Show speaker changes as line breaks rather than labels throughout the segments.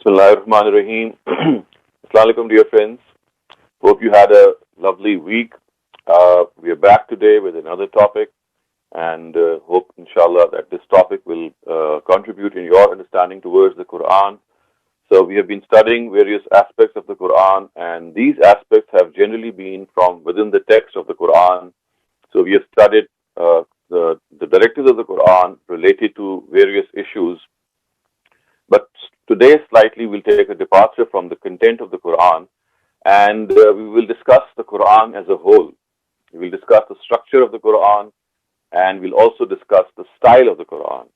Bismillahirrahmanirrahim. Assalamu alaikum, dear friends. Hope you had a lovely week. We are back today with another topic, and hope, inshallah, that this topic will contribute in your understanding towards the Quran. So, we have been studying various aspects of the Quran, and these aspects have generally been from within the text of the Quran. So, we have studied the directives of the Quran related to various issues. But today, slightly, we'll take a departure from the content of the Quran, and we will discuss the Quran as a whole. We will discuss the structure of the Quran, and we'll also discuss the style of the Quran.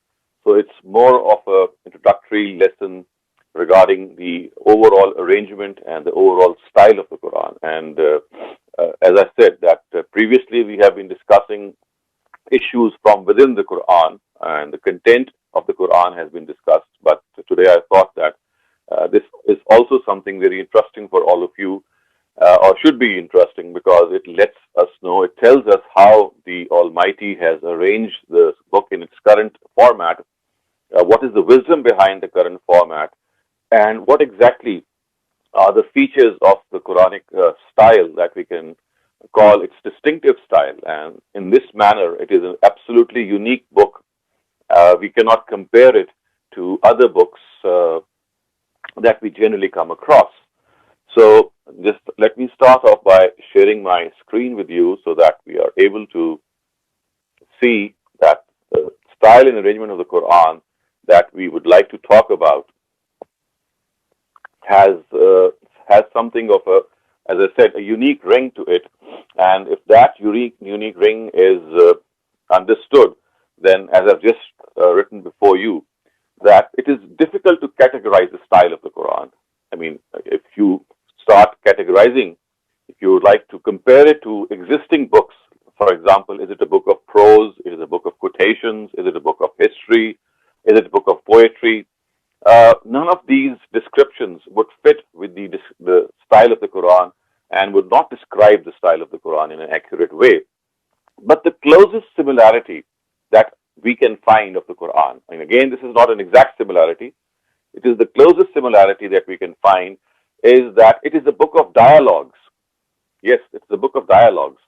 So it's more of an introductory lesson regarding the overall arrangement and the overall style of the Quran. And as I said, that previously we have been discussing issues from within the Quran, and the content of the Quran has been discussed. But today I thought that this is also something very interesting for all of you, or should be interesting, because it lets us know, it tells us how the Almighty has arranged the book in its current format, what is the wisdom behind the current format, and what exactly are the features of the Quranic style that we can call its distinctive style. And in this manner, it is an absolutely unique book. We cannot compare it to other books that we generally come across. So just let me start off by sharing my screen with you so that we are able to see that the style and arrangement of the Quran that we would like to talk about has something of a, as I said, a unique ring to it. And if that unique ring is understood, then, as I've just written before you, that it is difficult to categorize the style of the Quran. I mean, if you start categorizing, if you would like to compare it to existing books, for example, is it a book of prose? Is it a book of quotations? Is it a book of history? Is it a book of poetry? None of these descriptions would fit with the style of the Quran and would not describe the style of the Quran in an accurate way. But the closest similarity that we can find of the Quran, and again, this is not an exact similarity, it is the closest similarity that we can find, is that it is a book of dialogues. Yes, it's a book of dialogues.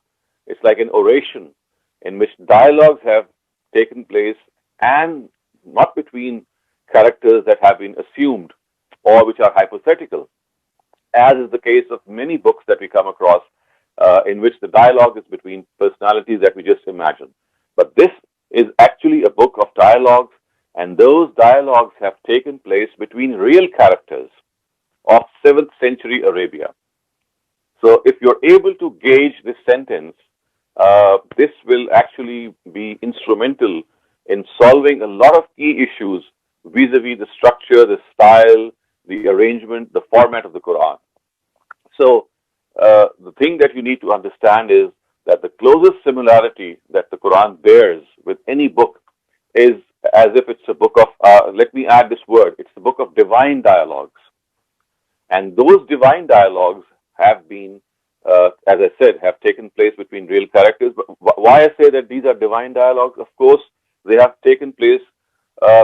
It's like an oration in which dialogues have taken place, and not between characters that have been assumed or which are hypothetical, as is the case of many books that we come across in which the dialogue is between personalities that we just imagine. But this is actually a book of dialogues, and those dialogues have taken place between real characters of 7th century Arabia. So if you're able to gauge this sentence, this will actually be instrumental in solving a lot of key issues vis-a-vis the structure, the style, the arrangement, the format of the Quran. So the thing that you need to understand is that the closest similarity that the Quran bears with any book is as if it's a book of, let me add this word, it's a book of divine dialogues. And those divine dialogues have been, as I said, have taken place between real characters. But why I say that these are divine dialogues? Of course, they have taken place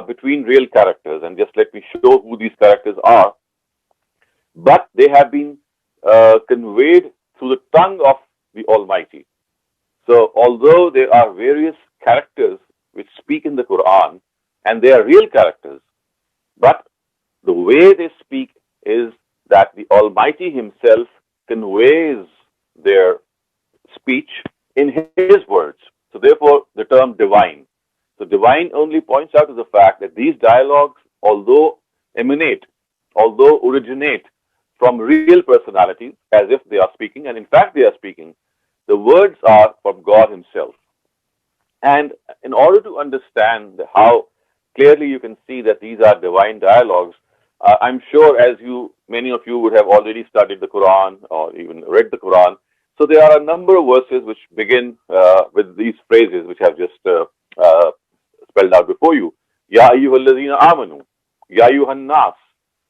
between real characters. And just let me show who these characters are. But they have been conveyed through the tongue of the Almighty. So, although there are various characters which speak in the Quran, and they are real characters, but the way they speak is that the Almighty Himself conveys their speech in His words. So, therefore, the term divine. So, divine only points out to the fact that these dialogues, although originate from real personalities, as if they are speaking, and in fact they are speaking, the words are from God Himself. And in order to understand how clearly you can see that these are divine dialogues, I'm sure as many of you would have already studied the Quran or even read the Quran. So there are a number of verses which begin with these phrases which I've just spelled out before you. Ya ayyuhal ladhina amanu, Ya ayyuhan nas,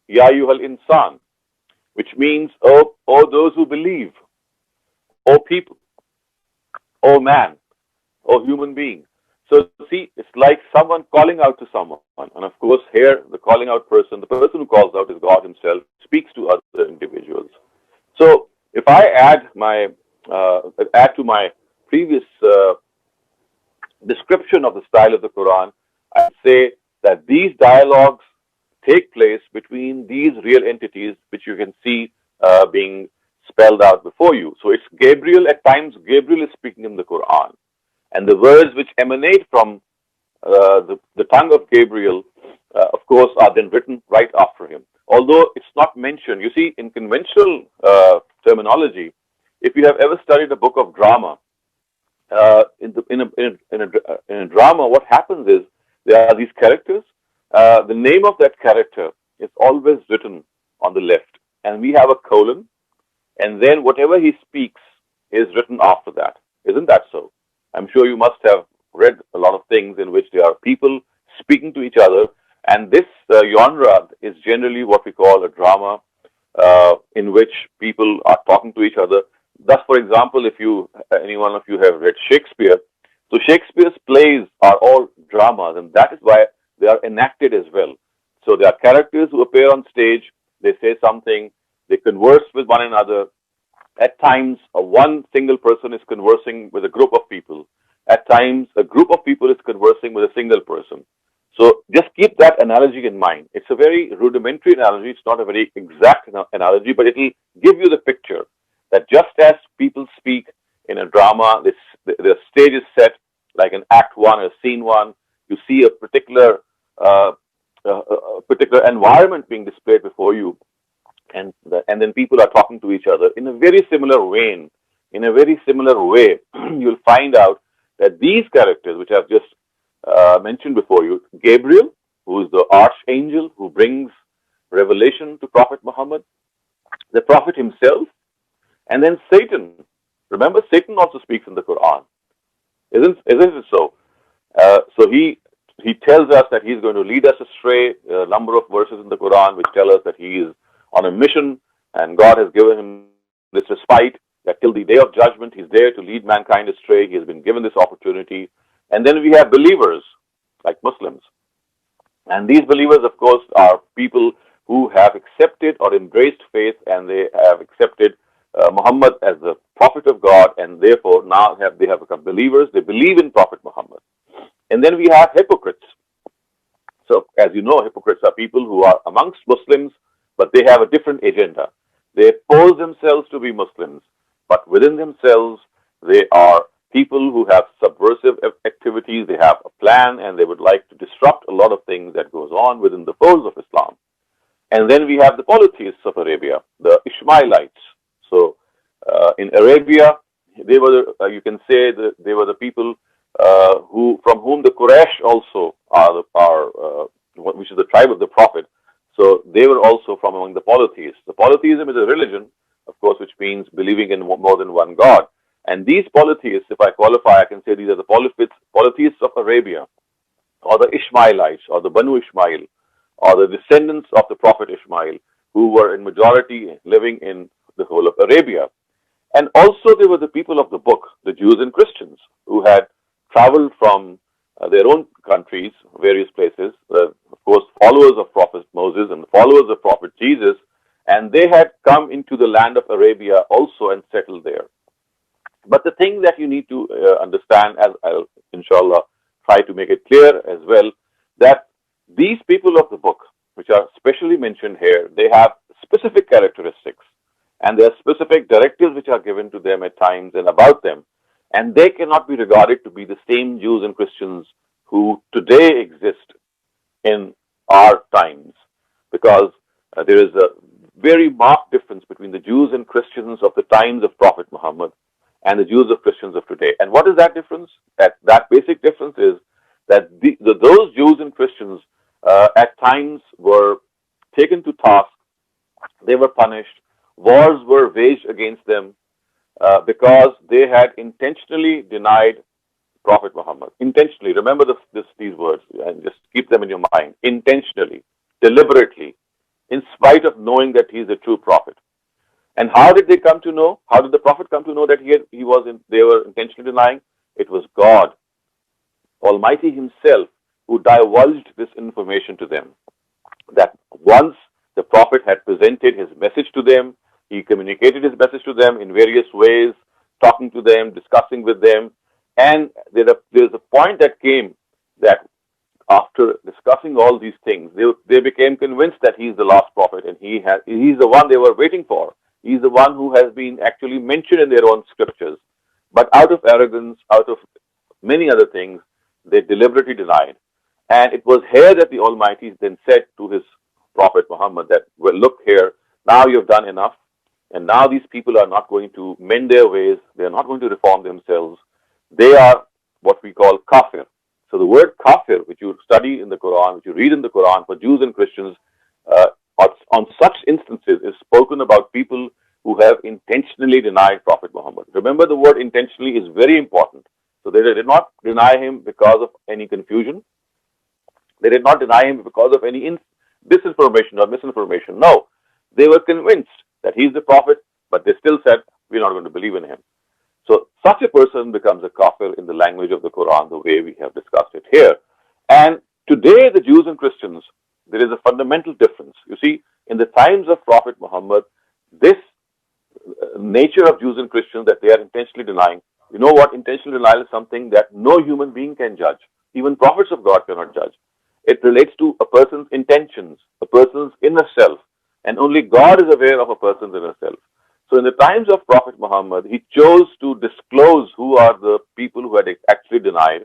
Ya ayyuhal insan, which means, oh those who believe, oh people, oh man, oh human being. So see, it's like someone calling out to someone. And of course, here, the calling out person, the person who calls out is God himself, speaks to other individuals. So if I add to my previous description of the style of the Quran, I'd say that these dialogues take place between these real entities, which you can see being spelled out before you. So it's Gabriel, at times Gabriel is speaking in the Quran. And the words which emanate from the tongue of Gabriel, of course, are then written right after him. Although it's not mentioned, you see, in conventional terminology, if you have ever studied a book of drama, in a drama, what happens is there are these characters. The name of that character is always written on the left, and we have a colon, and then whatever he speaks is written after that. Isn't that so? I'm sure you must have read a lot of things in which there are people speaking to each other, and this genre is generally what we call a drama, in which people are talking to each other. Thus, for example, if any one of you have read Shakespeare, so Shakespeare's plays are all dramas, and that is why they are enacted as well. So there are characters who appear on stage, they say something, they converse with one another. At times, one single person is conversing with a group of people. At times, a group of people is conversing with a single person. So just keep that analogy in mind. It's a very rudimentary analogy. It's not a very exact analogy, but it will give you the picture that just as people speak in a drama, the stage is set like an act one or scene one. You see a particular environment being displayed before you, and then people are talking to each other in a very similar vein. In a very similar way, you'll find out that these characters, which I've just mentioned before you, Gabriel, who is the archangel who brings revelation to Prophet Muhammad, the Prophet himself, and then Satan. Remember, Satan also speaks in the Quran. Isn't it so? So he tells us that he's going to lead us astray. A number of verses in the Quran which tell us that he is on a mission, and God has given him this respite, that till the day of judgment he's there to lead mankind astray. He has been given this opportunity. And then we have believers, like Muslims. And these believers, of course, are people who have accepted or embraced faith, and they have accepted Muhammad as the Prophet of God, and therefore now they have become believers. They believe in Prophet Muhammad. And then we have hypocrites. So, as you know, hypocrites are people who are amongst Muslims, but they have a different agenda. They pose themselves to be Muslims, but within themselves, they are people who have subversive activities. They have a plan, and they would like to disrupt a lot of things that goes on within the folds of Islam. And then we have the polytheists of Arabia, the Ishmaelites. So, in Arabia, they were, you can say that they were the people from whom the Quraysh also which is the tribe of the Prophet. So they were also from among the polytheists. The polytheism is a religion, of course, which means believing in more than one God. And these polytheists, if I qualify, I can say these are the polytheists of Arabia, or the Ishmaelites, or the Banu Ishmael, or the descendants of the Prophet Ishmael, who were in majority living in the whole of Arabia. And also there were the people of the book, the Jews and Christians, who had traveled from their own countries, various places, of course, followers of Prophet Moses and followers of Prophet Jesus, and they had come into the land of Arabia also and settled there. But the thing that you need to understand, as I'll inshallah try to make it clear as well, that these people of the book, which are specially mentioned here, they have specific characteristics, and there are specific directives which are given to them at times and about them. And they cannot be regarded to be the same Jews and Christians who today exist in our times, because there is a very marked difference between the Jews and Christians of the times of Prophet Muhammad and the Jews and Christians of today. And what is that difference? That basic difference is that those Jews and Christians at times were taken to task, they were punished, wars were waged against them, because they had intentionally denied Prophet Muhammad. Intentionally, remember these words and just keep them in your mind. Intentionally, deliberately, in spite of knowing that he is a true prophet. And how did they come to know? How did the Prophet come to know that they were intentionally denying? It was God Almighty Himself who divulged this information to them. That once the Prophet had presented his message to them, he communicated his message to them in various ways, talking to them, discussing with them, and there's a point that came that after discussing all these things, they became convinced that he's the last prophet and he's the one they were waiting for. He's the one who has been actually mentioned in their own scriptures. But out of arrogance, out of many other things, they deliberately denied. And it was here that the Almighty then said to his Prophet Muhammad that, well, look here, now you've done enough. And now these people are not going to mend their ways. They are not going to reform themselves. They are what we call kafir. So the word kafir, which you study in the Quran, which you read in the Quran for Jews and Christians, on such instances is spoken about people who have intentionally denied Prophet Muhammad. Remember, the word intentionally is very important. So they did not deny him because of any confusion. They did not deny him because of any disinformation or misinformation. No, they were convinced that he's the Prophet, but they still said, we're not going to believe in him. So such a person becomes a kafir in the language of the Quran, the way we have discussed it here. And today, the Jews and Christians, there is a fundamental difference. You see, in the times of Prophet Muhammad, this nature of Jews and Christians that they are intentionally denying, you know what? Intentional denial is something that no human being can judge. Even prophets of God cannot judge. It relates to a person's intentions, a person's inner self, and only God is aware of a person's inner self. So in the times of Prophet Muhammad, he chose to disclose who are the people who had actually denied.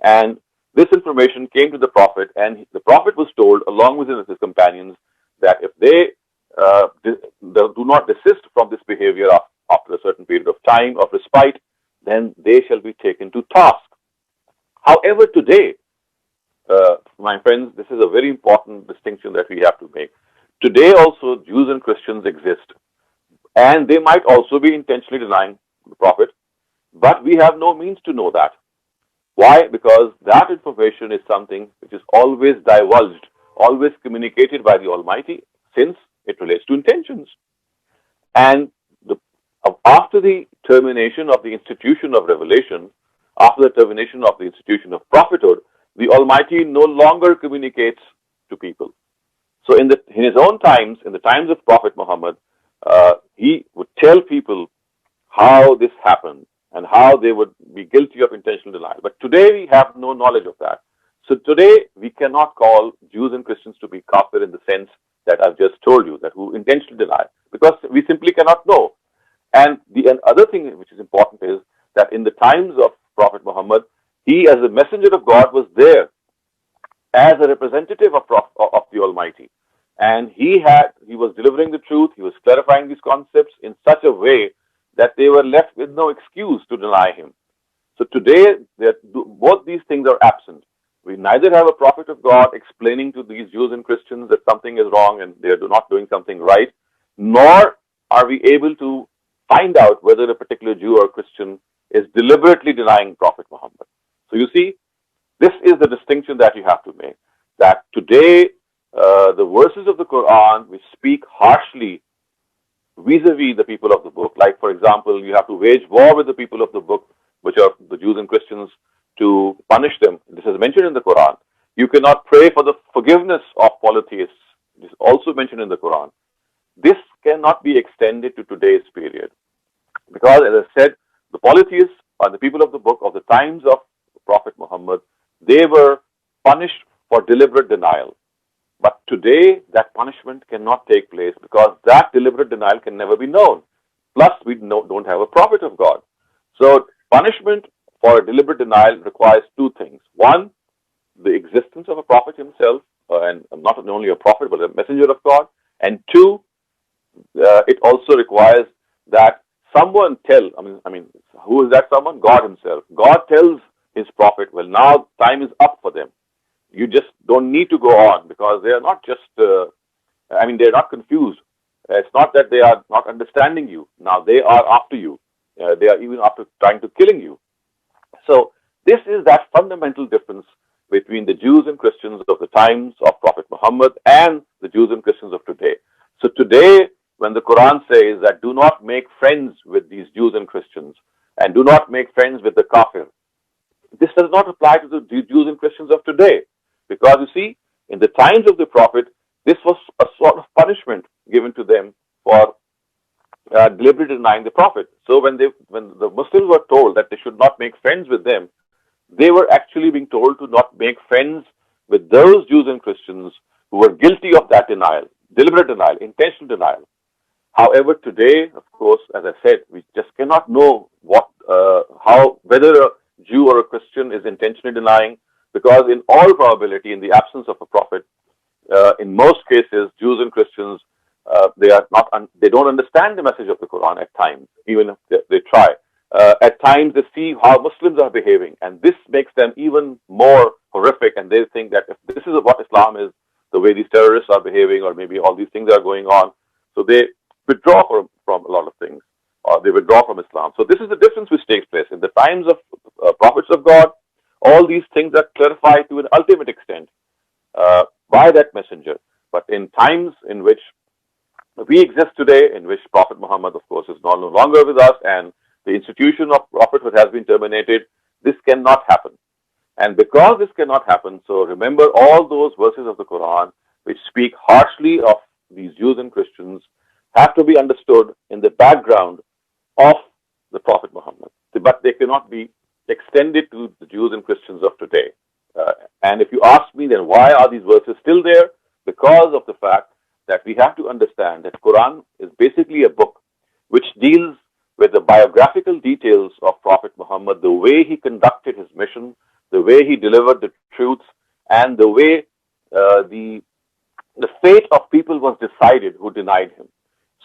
And this information came to the Prophet, and the Prophet was told, along with his companions, that if they do not desist from this behavior after a certain period of time of respite, then they shall be taken to task. However, today, my friends, this is a very important distinction that we have to make. Today also, Jews and Christians exist. And they might also be intentionally denying the Prophet, but we have no means to know that. Why? Because that information is something which is always divulged, always communicated by the Almighty, since it relates to intentions. And after the termination of the institution of revelation, after the termination of the institution of prophethood, the Almighty no longer communicates to people. So in his own times, in the times of Prophet Muhammad, he would tell people how this happened and how they would be guilty of intentional denial. But today we have no knowledge of that. So today we cannot call Jews and Christians to be kafir in the sense that I've just told you, that who intentionally deny, because we simply cannot know. And the other thing which is important is that in the times of Prophet Muhammad, he as a messenger of God was there as a representative of the Almighty. And he was delivering the truth, he was clarifying these concepts in such a way that they were left with no excuse to deny him. So today, both these things are absent. We neither have a prophet of God explaining to these Jews and Christians that something is wrong and they are not doing something right, nor are we able to find out whether a particular Jew or Christian is deliberately denying Prophet Muhammad. So you see, this is the distinction that you have to make, that today, the verses of the Quran which speak harshly vis-a-vis the people of the book, like for example, you have to wage war with the people of the book, which are the Jews and Christians, to punish them. This is mentioned in the Quran. You cannot pray for the forgiveness of polytheists. This is also mentioned in the Quran. This cannot be extended to today's period. Because as I said, the polytheists are the people of the book of the times of Prophet Muhammad. They were punished for deliberate denial. But today, that punishment cannot take place because that deliberate denial can never be known. Plus, we don't have a prophet of God. So, punishment for a deliberate denial requires two things. One, the existence of a prophet himself, and not only a prophet, but a messenger of God. And two, it also requires that someone who is that someone? God himself. God tells his prophet, well, now time is up for them. You just don't need to go on because they are not just, they're not confused. It's not that they are not understanding you. Now they are after you. They are even after trying to killing you. So this is that fundamental difference between the Jews and Christians of the times of Prophet Muhammad and the Jews and Christians of today. So today, when the Quran says that do not make friends with these Jews and Christians and do not make friends with the kafir, This does not apply to the Jews and Christians of today, because you see, in the times of the Prophet, this was a sort of punishment given to them for deliberately denying the Prophet. So when the Muslims were told that they should not make friends with them, they were actually being told to not make friends with those Jews and Christians who were guilty of that denial, deliberate denial, intentional denial. However, today, of course, as I said, we just cannot know whether a Jew or a Christian is intentionally denying, because in all probability, in the absence of a prophet, in most cases, Jews and Christians, they don't understand the message of the Quran at times, even if they try. At times, they see how Muslims are behaving, and this makes them even more horrific, and they think that if this is what Islam is, the way these terrorists are behaving, or maybe all these things are going on, so they withdraw from a lot of things, or they withdraw from Islam. So this is the difference which takes place. In the times of prophets of God, all these things are clarified to an ultimate extent by that messenger. But in times in which we exist today, in which Prophet Muhammad, of course, is no longer with us, and the institution of prophethood has been terminated, this cannot happen. And because this cannot happen, so remember all those verses of the Quran which speak harshly of these Jews and Christians have to be understood in the background of the Prophet Muhammad. But they cannot be extended to the Jews and Christians of today. And if you ask me, then why are these verses still there? Because of the fact that we have to understand that Quran is basically a book which deals with the biographical details of Prophet Muhammad, the way he conducted his mission, the way he delivered the truths, and the way the fate of people was decided who denied him.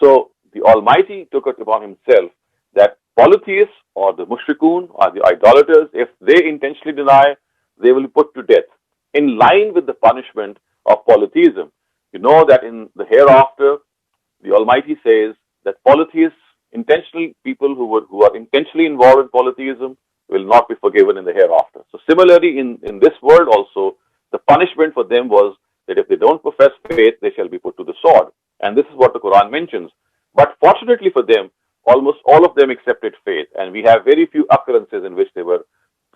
So the Almighty took it upon himself that polytheists or the mushrikun or the idolaters, if they intentionally deny, they will be put to death in line with the punishment of polytheism. You know that in the hereafter, the Almighty says that polytheists, intentionally people who are intentionally involved in polytheism, will not be forgiven in the hereafter. So similarly, in this world also, the punishment for them was that if they don't profess faith, they shall be put to the sword. And this is what the Quran mentions. But fortunately for them, almost all of them accepted faith, and we have very few occurrences in which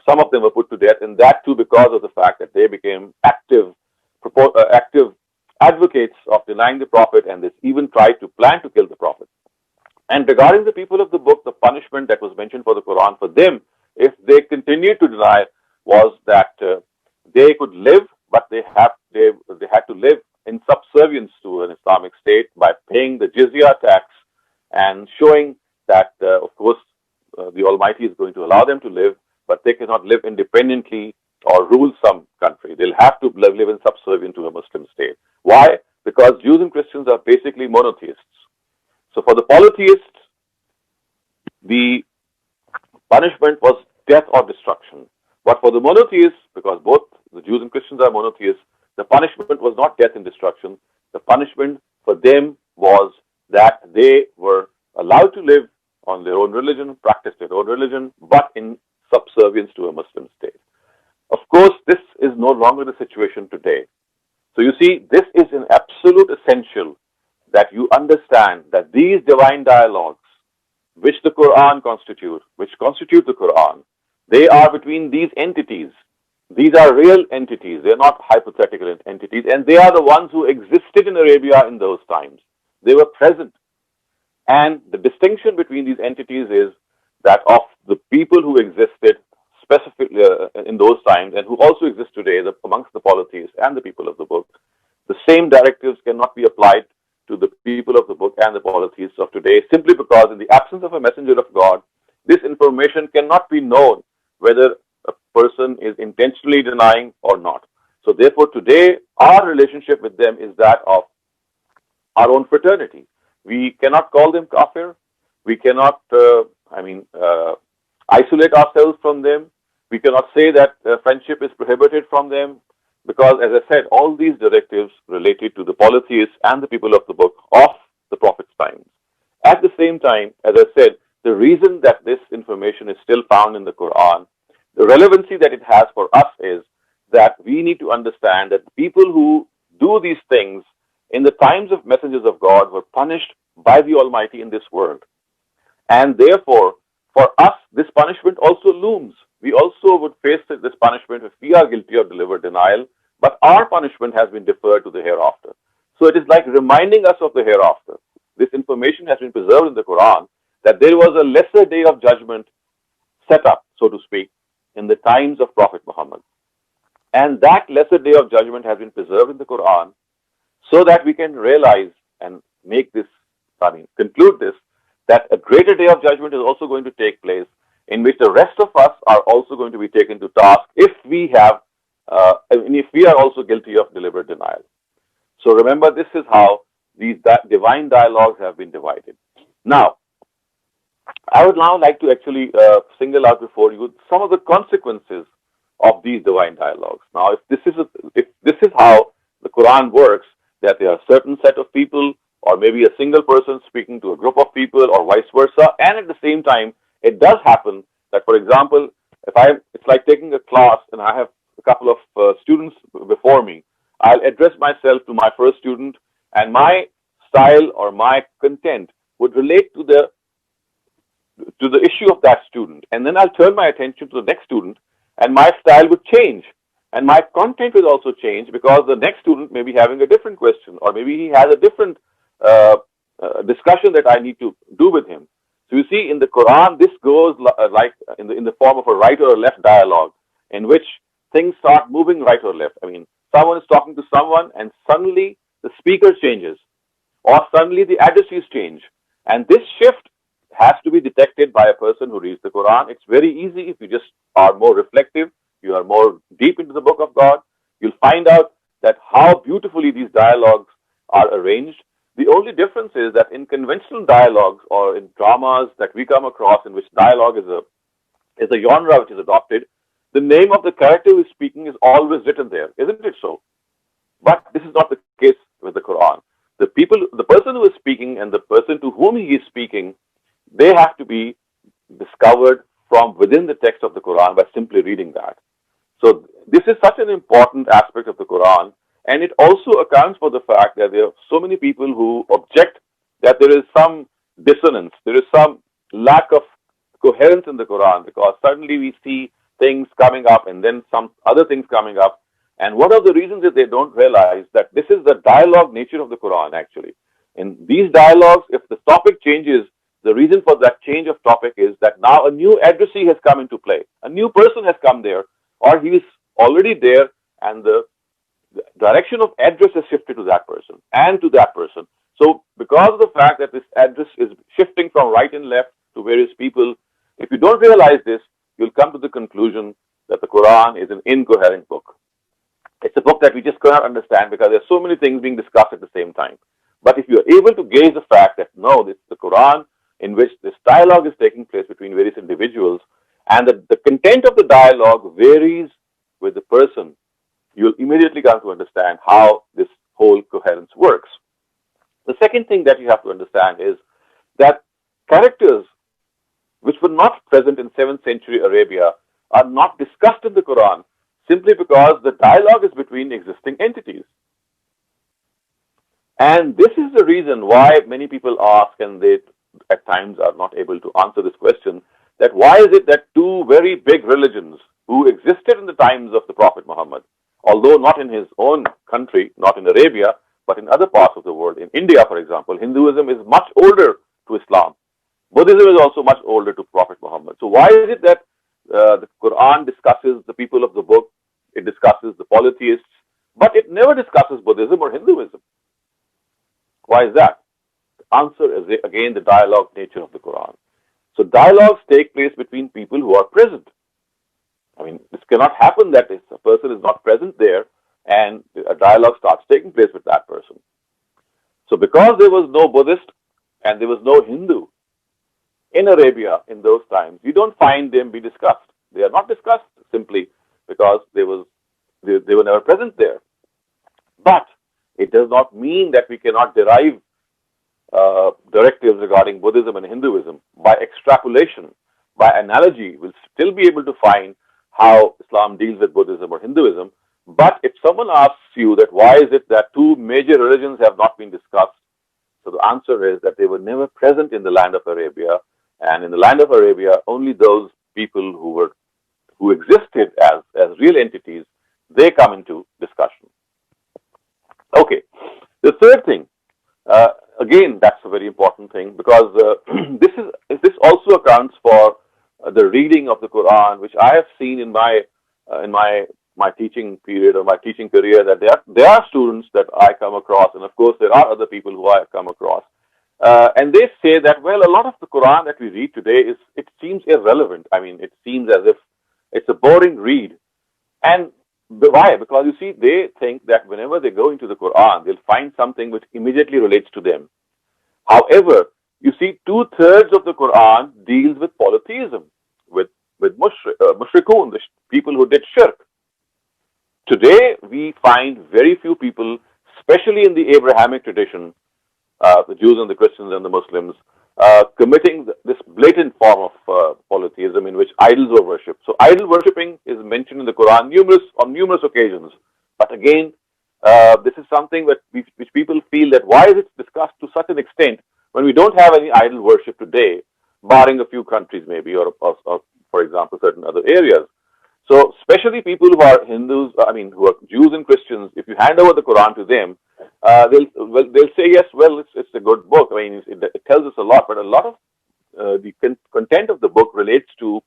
some of them were put to death, and that too because of the fact that they became active advocates of denying the Prophet, and they even tried to plan to kill the Prophet. And regarding the people of the book, the punishment that was mentioned for the Quran for them, if they continued to deny, was that they could live, but they had to live in subservience to an Islamic state by paying the jizya tax and showing that, of course, the Almighty is going to allow them to live, but they cannot live independently or rule some country. They'll have to live in subservience to a Muslim state. Why? Because Jews and Christians are basically monotheists. So for the polytheists, the punishment was death or destruction. But for the monotheists, because both the Jews and Christians are monotheists, the punishment was not death and destruction. The punishment for them was that they were allowed to live on their own religion, practice their own religion, but in subservience to a Muslim state. Of course, this is no longer the situation today. So you see, this is an absolute essential that you understand that these divine dialogues, which the Quran which constitute the Quran, they are between these entities. These are real entities. They are not hypothetical entities, and they are the ones who existed in Arabia in those times. They were present. And the distinction between these entities is that of the people who existed specifically in those times and who also exist today amongst the polytheists and the people of the book, the same directives cannot be applied to the people of the book and the polytheists of today, simply because in the absence of a messenger of God, this information cannot be known whether a person is intentionally denying or not. So therefore, today, our relationship with them is that of our own fraternity. We cannot call them kafir. We cannot, isolate ourselves from them. We cannot say that friendship is prohibited from them, because, as I said, all these directives related to the polytheists and the people of the book of the Prophet's times. At the same time, as I said, the reason that this information is still found in the Quran, the relevancy that it has for us is that we need to understand that people who do these things in the times of messengers of God were punished by the Almighty in this world. And therefore, for us, this punishment also looms, we also would face this punishment if we are guilty of deliberate denial, but our punishment has been deferred to the hereafter. So it is like reminding us of the hereafter. This information has been preserved in the Quran, that there was a lesser day of judgment set up, so to speak, in the times of Prophet Muhammad. And that lesser day of judgment has been preserved in the Quran so that we can realize and make this, conclude this, that a greater day of judgment is also going to take place, in which the rest of us are also going to be taken to task if we have, if we are also guilty of deliberate denial. So remember, this is how these divine dialogues have been divided. Now, I would now like to actually single out before you some of the consequences of these divine dialogues. Now, if this is how the Quran works, that there are a certain set of people, or maybe a single person speaking to a group of people, or vice versa, and at the same time, it does happen that, for example, it's like taking a class and I have a couple of students before me. I'll address myself to my first student, and my style or my content would relate to the issue of that student. And then I'll turn my attention to the next student, and my style would change. And my content will also change because the next student may be having a different question, or maybe he has a different discussion that I need to do with him. So you see, in the Quran, this goes like in the form of a right or a left dialogue, in which things start moving right or left. I mean, someone is talking to someone, and suddenly the speaker changes, or suddenly the addressees change. And this shift has to be detected by a person who reads the Quran. It's very easy if you just are more reflective, you are more deep into the book of God. You'll find out that how beautifully these dialogues are arranged. The only difference is that in conventional dialogues or in dramas that we come across in which dialogue is a genre which is adopted, the name of the character who is speaking is always written there, isn't it so? But this is not the case with the Quran. The person who is speaking and the person to whom he is speaking, they have to be discovered from within the text of the Quran by simply reading that. So this is such an important aspect of the Quran, and it also accounts for the fact that there are so many people who object that there is some dissonance, there is some lack of coherence in the Quran, because suddenly we see things coming up and then some other things coming up. And one of the reasons is they don't realize that this is the dialogue nature of the Quran actually. In these dialogues, if the topic changes, the reason for that change of topic is that now a new addressee has come into play. A new person has come there, or he is already there, and the direction of address is shifted to that person and to that person. So because of the fact that this address is shifting from right and left to various people, if you don't realize this, you'll come to the conclusion that the Quran is an incoherent book. It's a book that we just cannot understand because there are so many things being discussed at the same time. But if you are able to gauge the fact that no, this is the Quran in which this dialogue is taking place between various individuals, and the content of the dialogue varies with the person, you'll immediately come to understand how this whole coherence works. The second thing that you have to understand is that characters which were not present in 7th century Arabia are not discussed in the Quran simply because the dialogue is between existing entities. And this is the reason why many people ask, and they at times are not able to answer this question, that why is it that two very big religions who existed in the times of the Prophet Muhammad, although not in his own country, not in Arabia, but in other parts of the world, in India, for example, Hinduism is much older to Islam. Buddhism is also much older to Prophet Muhammad. So why is it that the Quran discusses the people of the book, it discusses the polytheists, but it never discusses Buddhism or Hinduism? Why is that? The answer is, again, the dialogue nature of the Quran. So dialogues take place between people who are present. I mean, this cannot happen that if a person is not present there and a dialogue starts taking place with that person. So because there was no Buddhist and there was no Hindu in Arabia in those times, you don't find them be discussed. They are not discussed simply because they were never present there. But it does not mean that we cannot derive directives regarding Buddhism and Hinduism. By extrapolation, by analogy, we'll still be able to find how Islam deals with Buddhism or Hinduism. But if someone asks you that why is it that two major religions have not been discussed, so the answer is that they were never present in the land of Arabia. And in the land of Arabia, only those people who were who existed as real entities, they come into discussion. Okay. The third thing, again, that's a very important thing because this also accounts for the reading of the Quran, which I have seen in my teaching period or my teaching career, that there are students that I come across, and of course there are other people who I come across, and they say that, well, a lot of the Quran that we read today it seems irrelevant. I mean, it seems as if it's a boring read. And why? Because you see, they think that whenever they go into the Quran, they'll find something which immediately relates to them. However, you see, two-thirds of the Quran deals with polytheism, with mushrikun, the people who did shirk. Today, we find very few people, especially in the Abrahamic tradition, the Jews and the Christians and the Muslims, committing this blatant form of polytheism in which idols were worshipped. So idol worshipping is mentioned in the Quran on numerous occasions. But again, this is something which people feel that why is it discussed to such an extent when we don't have any idol worship today, barring a few countries maybe, or for example, certain other areas. So especially people who are Hindus, who are Jews and Christians, if you hand over the Quran to them, they'll say, yes, well, it's a good book. I mean, it tells us a lot, but a lot of the content of the book relates to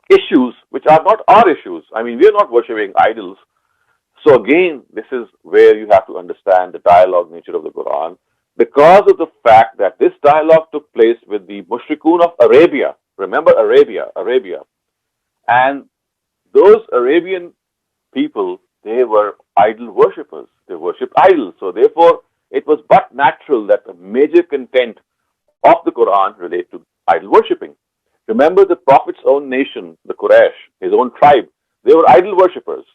issues which are not our issues. I mean, we are not worshipping idols. So again, this is where you have to understand the dialogue nature of the Quran, because of the fact that this dialogue took place with the mushrikun of Arabia. Remember Arabia. And those Arabian people, they were idol worshippers. They worshipped idols. So therefore, it was but natural that the major content of the Quran relate to idol worshipping. Remember the Prophet's own nation, the Quraysh, his own tribe, they were idol worshippers.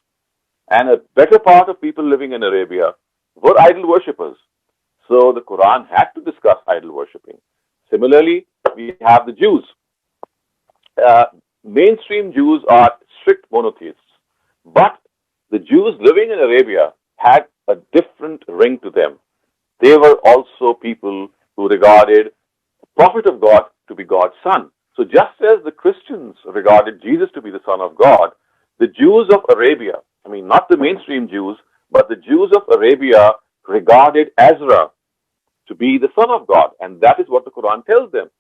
And a better part of people living in Arabia were idol worshippers. So the Quran had to discuss idol worshipping. Similarly, we have the Jews. Mainstream Jews are strict monotheists. But the Jews living in Arabia had a different ring to them. They were also people who regarded the Prophet of God to be God's son. So just as the Christians regarded Jesus to be the Son of God, the Jews of Arabia, not the mainstream Jews, but the Jews of Arabia regarded Ezra to be the Son of God. And that is what the Quran tells them.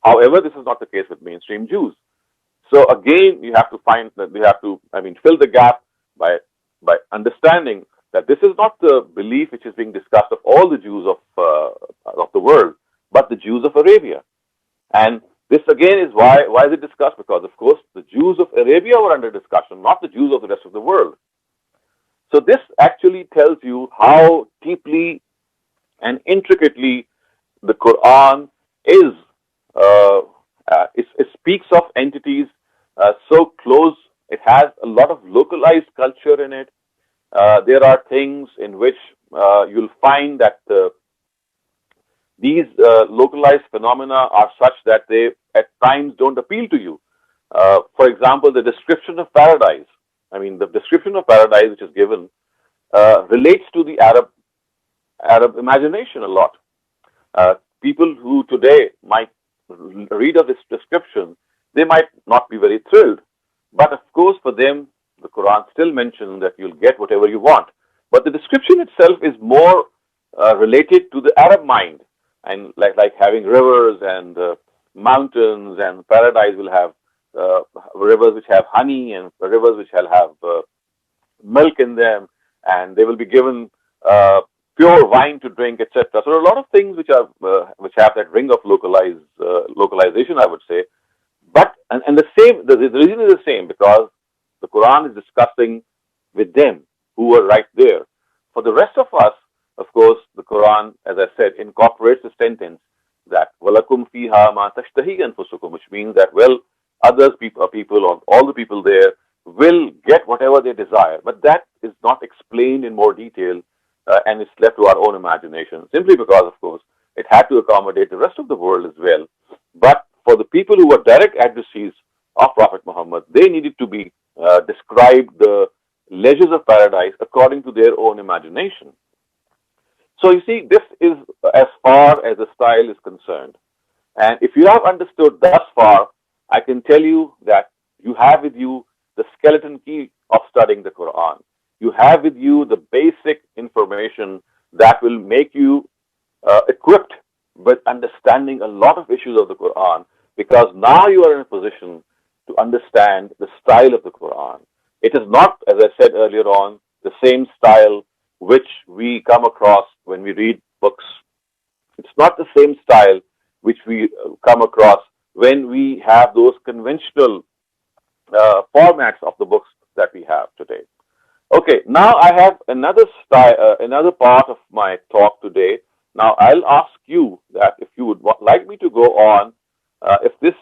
However, this is not the case with mainstream Jews. So again, you have to fill the gap by understanding that this is not the belief which is being discussed of all the Jews of the world, but the Jews of Arabia. And this again is why is it discussed? Because of course the Jews of Arabia were under discussion, not the Jews of the rest of the world. So this actually tells you how deeply and intricately the Quran is. It speaks of entities so close. It has a lot of localized culture in it. There are things in which you'll find that these localized phenomena are such that they at times don't appeal to you. For example, the description of paradise. The description of paradise which is given relates to the Arab imagination a lot. People who today might read of this description, they might not be very thrilled. But of course, for them, the Quran still mentions that you'll get whatever you want. But the description itself is more related to the Arab mind, and like having rivers and mountains, and paradise will have rivers which have honey, and rivers which shall have milk in them, and they will be given pure wine to drink, etc. So there are a lot of things which have that ring of localization, I would say. But and the reason is the same, because the Quran is discussing with them who were right there. For the rest of us, of course, the Quran, as I said, incorporates the sentence that وَلَكُمْ فِيهَا مَا تَشْتَهِي أَنفُسُكُمْ, which means that, well, people or all the people there will get whatever they desire. But that is not explained in more detail, and it's left to our own imagination, simply because, of course, it had to accommodate the rest of the world as well. But for the people who were direct adversaries of Prophet Muhammad, they needed to be described the pleasures of paradise according to their own imagination. So you see, this is as far as the style is concerned. And if you have understood thus far, I can tell you that You have with you the skeleton key of studying the Quran. You have with you the basic information that will make you equipped with understanding a lot of issues of the Quran, because now you are in a position to understand the style of the Quran. It is not, as I said earlier on, the same style which we come across when we read books. It's not the same style which we come across when we have those conventional formats of the books that we have today. Okay, now I have another style, another part of my talk today. Now I'll ask you that if you would like me to go on, if this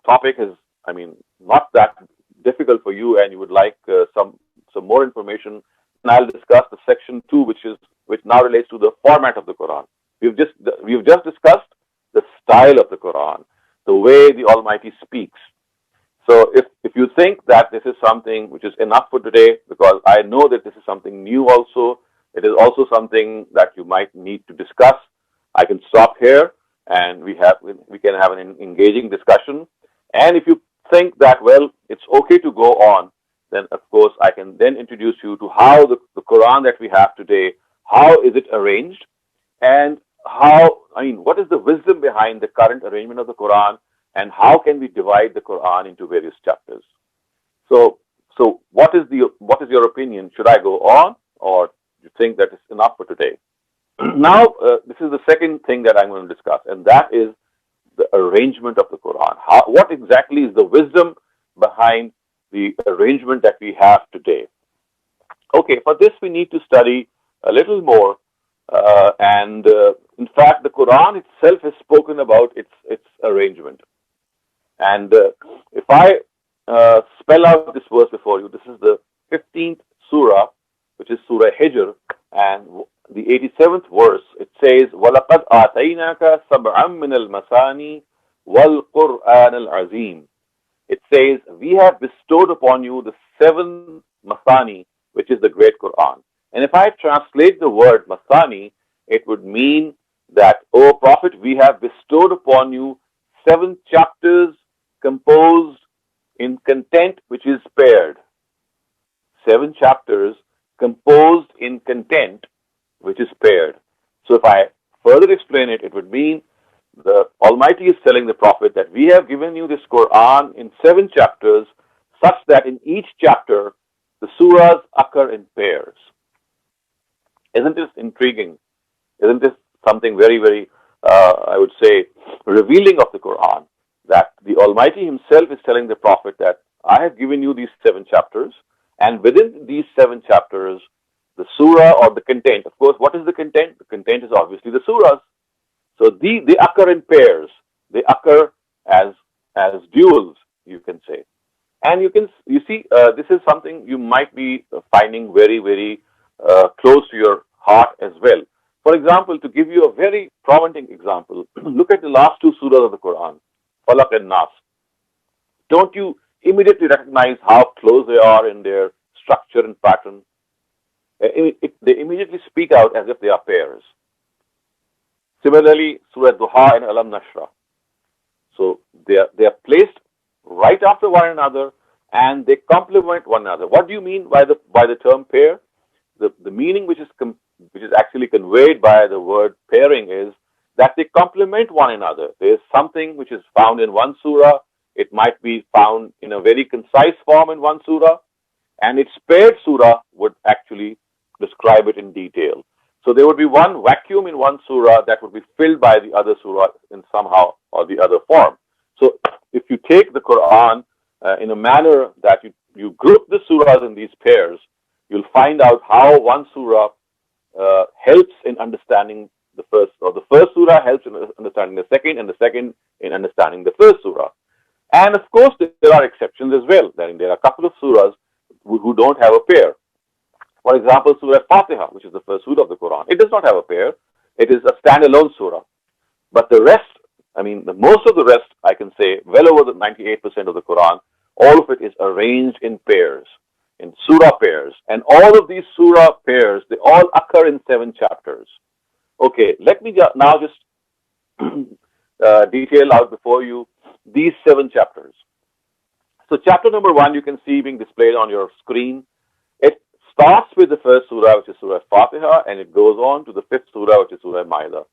topic is, I mean, not that difficult for you, and you would like some more information, then I'll discuss the section two, which now relates to the format of the Quran. We've just discussed the style of the Quran, the way the Almighty speaks. So if you think that this is something which is enough for today, because I know that this is something new also, it is also something that you might need to discuss, I can stop here and we can have an engaging discussion. And if you think that, well, it's okay to go on, then of course I can then introduce you to how the Quran that we have today, how is it arranged, and what is the wisdom behind the current arrangement of the Quran, and how can we divide the Quran into various chapters? So what is your opinion? Should I go on, or do you think that is enough for today? Now, this is the second thing that I'm going to discuss, and that is the arrangement of the Quran. What exactly is the wisdom behind the arrangement that we have today? Okay, for this we need to study a little more, and in fact, the Quran itself has spoken about its arrangement. And if I spell out this verse before you, this is the 15th surah, which is Surah Hijr, and the 87th verse. It says, وَلَقَدْ آتَيْنَاكَ سَبْعًا مِّنَ الْمَثَانِي وَالْقُرْآنَ الْعَظِيمِ. It says, we have bestowed upon you the 7 Mathani, which is the great Quran. And if I translate the word Mathani, it would mean that, O Prophet, we have bestowed upon you 7 chapters composed in content which is paired. 7 chapters composed in content which is paired. So if I further explain it, it would mean the Almighty is telling the Prophet that we have given you this Quran in 7 chapters, such that in each chapter the surahs occur in pairs. Isn't this intriguing? Isn't this something very, very, I would say, revealing of the Quran? That the Almighty Himself is telling the Prophet that I have given you these 7 chapters, and within these 7 chapters, the surah or the content, of course, what is the content? The content is obviously the surahs. So they occur in pairs. They occur as duals, you can say. And you see, this is something you might be finding very, very close to your heart as well. For example, to give you a very prominent example, look at the last 2 surahs of the Quran, Falaq and Nas. Don't you immediately recognize how close they are in their structure and pattern? They immediately speak out as if they are pairs. Similarly, Surah Duha and Alam Nashra. So they are placed right after one another, and they complement one another. What do you mean by the term pair? The meaning which is actually conveyed by the word pairing is that they complement one another. There is something which is found in one surah. It might be found in a very concise form in one surah, and its paired surah would actually describe it in detail. So there would be one vacuum in one surah that would be filled by the other surah in somehow or the other form. So if you take the Quran in a manner that you group the surahs in these pairs, you'll find out how one surah helps in understanding the first, or the first surah helps in understanding the second, and the second in understanding the first surah. And of course, there are exceptions as well. There are a couple of surahs who don't have a pair. For example, Surah Fatiha, which is the first surah of the Quran, it does not have a pair. It is a standalone surah. But the rest, most of the rest, I can say, well over the 98% of the Quran, all of it is arranged in pairs, in surah pairs. And all of these surah pairs, they all occur in 7 chapters. Okay, let me now just detail out before you these 7 chapters. So chapter number 1, you can see being displayed on your screen. It starts with the first surah, which is Surah Fatiha, and it goes on to the fifth surah, which is Surah Ma'idah.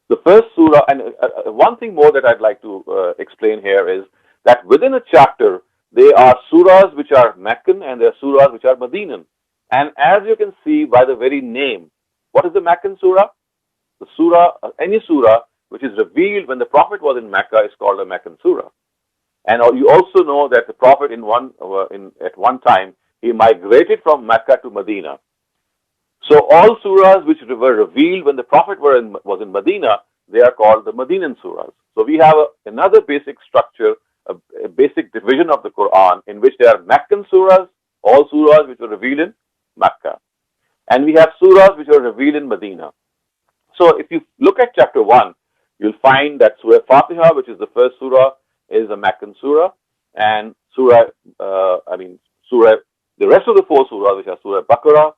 The first surah, and one thing more that I'd like to explain here is that within a chapter, there are surahs which are Meccan and there are surahs which are Medinan. And as you can see by the very name, what is the Meccan surah? The surah, any surah which is revealed when the Prophet was in Mecca is called a Meccan surah. And you also know that the Prophet at one time, he migrated from Mecca to Medina. So all surahs which were revealed when the Prophet was in Medina, they are called the Medinan surahs. So we have another basic structure, a basic division of the Quran in which there are Meccan surahs, all surahs which were revealed in Mecca. And we have surahs which were revealed in Medina. So if you look at chapter 1, you'll find that Surah Fatiha, which is the first surah, is a Meccan surah. And the rest of the four surahs, which are Surah Baqarah,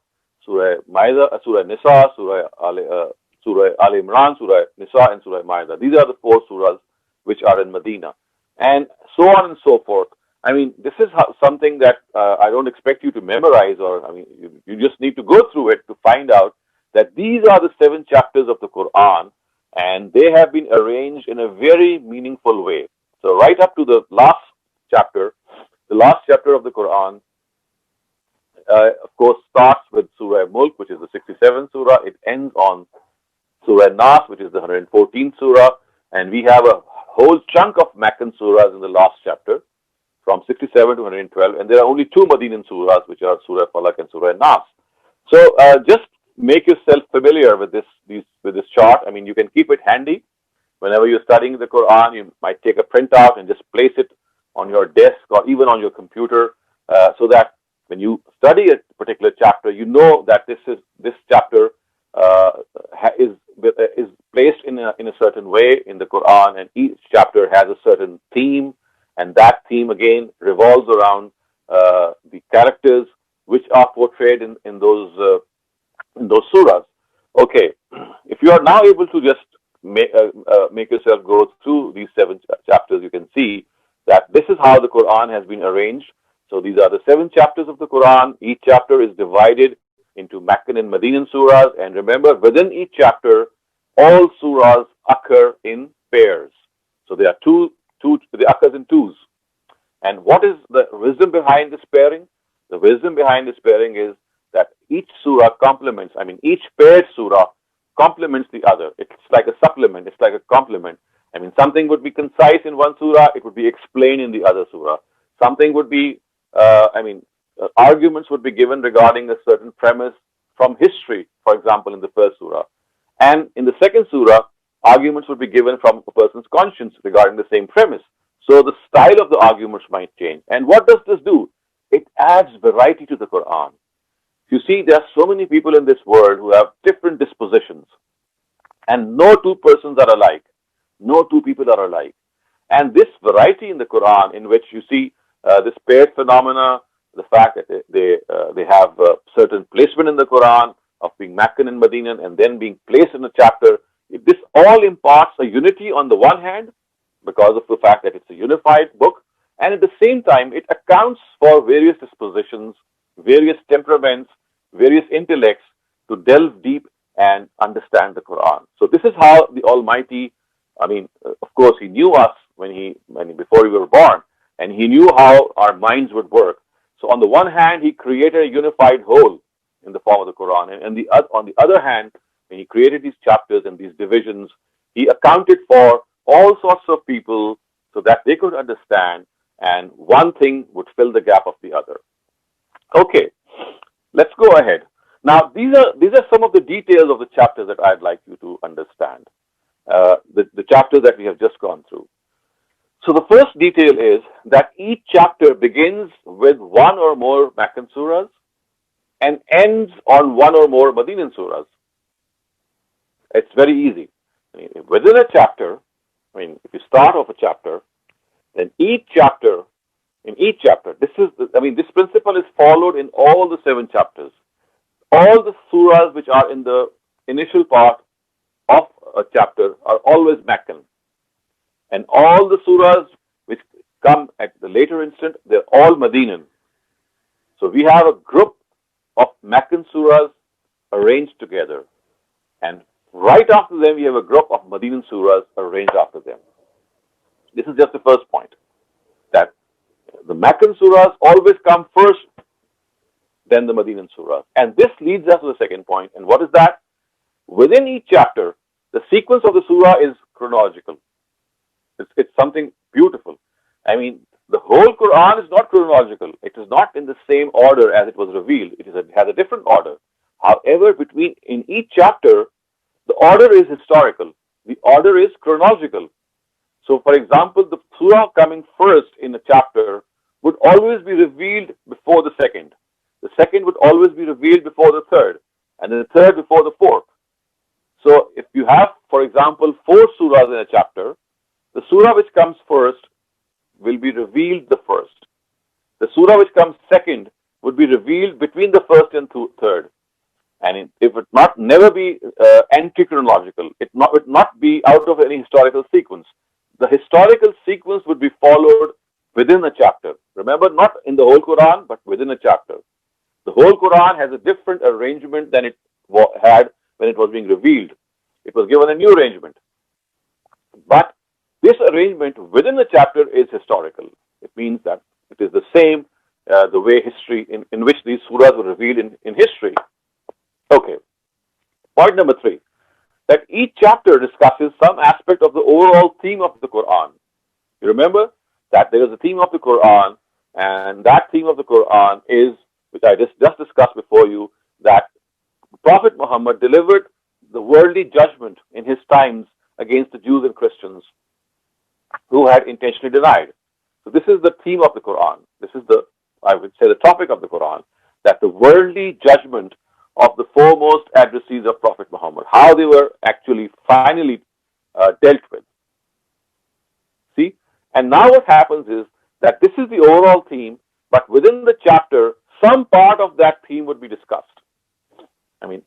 Surah Ma'idah, Surah Nisa, Surah Al Imran, Surah Nisa, and Surah Ma'idah. These are the four surahs which are in Medina. And so on and so forth. I mean, this is something that I don't expect you to memorize, or you just need to go through it to find out that these are the 7 chapters of the Quran, and they have been arranged in a very meaningful way. So right up to the last chapter of the Quran, of course, starts with Surah Mulk, which is the 67th surah. It ends on Surah Nas, which is the 114th surah. And we have a whole chunk of Meccan surahs in the last chapter, from 67 to 112. And there are only 2 Medinan surahs, which are Surah Falak and Surah Nas. So just make yourself familiar with this chart. I mean, you can keep it handy. Whenever you're studying the Quran, you might take a printout and just place it on your desk or even on your computer, so that when you study a particular chapter, you know that this chapter is placed in a certain way in the Quran, and each chapter has a certain theme, and that theme again revolves around the characters which are portrayed in those surahs. Okay, if you are now able to just make yourself go through these 7 chapters, you can see that this is how the Quran has been arranged. So these are the 7 chapters of the Quran. Each chapter is divided into Meccan and Medinan surahs. And remember, within each chapter, all surahs occur in pairs. So there are they occurs in twos. And what is the wisdom behind this pairing? The wisdom behind this pairing is that each surah complements, each paired surah complements the other. It's like a supplement. It's like a complement. Something would be concise in one surah, it would be explained in the other surah. Something would be, arguments would be given regarding a certain premise from history, for example, in the first surah. And in the second surah, arguments would be given from a person's conscience regarding the same premise. So the style of the arguments might change. And what does this do? It adds variety to the Quran. You see, there are so many people in this world who have different dispositions. And no 2 persons are alike. No 2 people are alike. And this variety in the Quran, in which you see this paired phenomena, the fact that they have a certain placement in the Quran of being Meccan and Medinan and then being placed in a chapter, this all imparts a unity on the one hand, because of the fact that it's a unified book, and at the same time, it accounts for various dispositions, various temperaments, various intellects to delve deep and understand the Quran. So this is how the Almighty, of course, He knew us before we were born, and He knew how our minds would work. So on the one hand, He created a unified whole in the form of the Quran, and on the other hand, when He created these chapters and these divisions, He accounted for all sorts of people so that they could understand, and one thing would fill the gap of the other. Okay, let's go ahead. Now, these are some of the details of the chapters that I'd like you to understand. The chapters that we have just gone through. So the first detail is that each chapter begins with 1 or more Meccan surahs and ends on 1 or more Medinan surahs. It's very easy. Within a chapter, if you start off a chapter, then in each chapter, this principle is followed in all the 7 chapters. All the surahs which are in the initial part of a chapter are always Meccan. And all the surahs which come at the later instant, they're all Madinan. So we have a group of Meccan surahs arranged together. And right after them, we have a group of Madinan surahs arranged after them. This is just the first point, that the Meccan surahs always come first, then the Madinan surahs. And this leads us to the second point. And what is that? Within each chapter, the sequence of the surah is chronological. It's something beautiful. I mean, the whole Quran is not chronological. It is not in the same order as it was revealed. It has a different order. However, in each chapter, the order is historical. The order is chronological. So, for example, the surah coming first in a chapter would always be revealed before the second. The second would always be revealed before the third, and the third before the fourth. So, if you have, for example, 4 surahs in a chapter, the surah which comes first will be revealed the first. The surah which comes second would be revealed between the first and third. And it would never be anti-chronological. It would not be out of any historical sequence. The historical sequence would be followed within a chapter. Remember, not in the whole Quran, but within a chapter. The whole Quran has a different arrangement than it had when it was being revealed. It was given a new arrangement. But this arrangement within the chapter is historical. It means that it is the same, the way history, in which these surahs were revealed in history. Okay. Point number 3, that each chapter discusses some aspect of the overall theme of the Quran. You remember that there is a theme of the Quran, and that theme of the Quran is, which I just discussed before you, that Prophet Muhammad delivered the worldly judgment in his times against the Jews and Christians who had intentionally denied. So this is the theme of the Quran. This is I would say, the topic of the Quran, that the worldly judgment of the foremost addressees of Prophet Muhammad, how they were actually finally dealt with. See? And now what happens is that this is the overall theme, but within the chapter, some part of that theme would be discussed. I mean,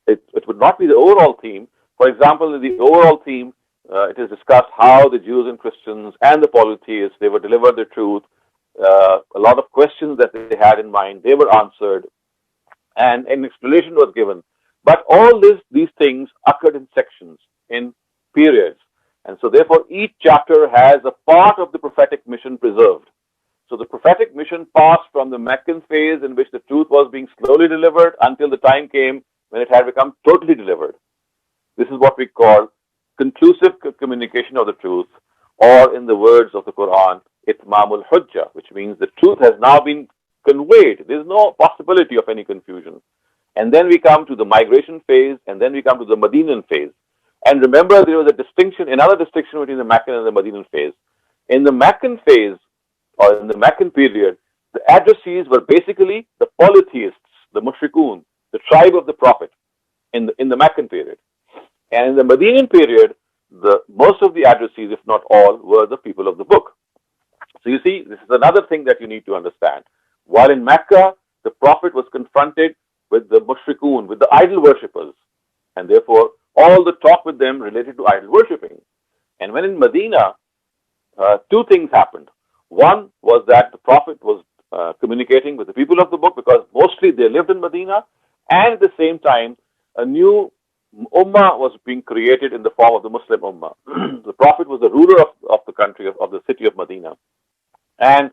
it would not be the overall theme. For example, in the overall theme, it is discussed how the Jews and Christians and the polytheists, they were delivered the truth. A lot of questions that they had in mind, they were answered, and an explanation was given. But all these things occurred in sections, in periods. And so therefore, each chapter has a part of the prophetic mission preserved. So the prophetic mission passed from the Meccan phase in which the truth was being slowly delivered until the time came when it had become totally delivered. This is what we call conclusive communication of the truth, or in the words of the Quran, itmamul hujjah, which means the truth has now been conveyed. There is no possibility of any confusion. And then we come to the migration phase, and then we come to the Madinan phase. And remember, there was another distinction between the Meccan and the Madinan phase. In the Meccan phase, or in the Meccan period, the addressees were basically the polytheists, the mushrikun, the tribe of the Prophet in the Meccan period. And in the Madinan period, most of the addressees, if not all, were the people of the book. So you see, this is another thing that you need to understand. While in Mecca, the Prophet was confronted with the mushrikun, with the idol worshippers, and therefore all the talk with them related to idol worshipping. And when in Medina, 2 things happened. One was that the Prophet was communicating with the people of the book, because mostly they lived in Medina, and at the same time, a new ummah was being created in the form of the Muslim ummah. The Prophet was the ruler of the country, of the city of Medina, and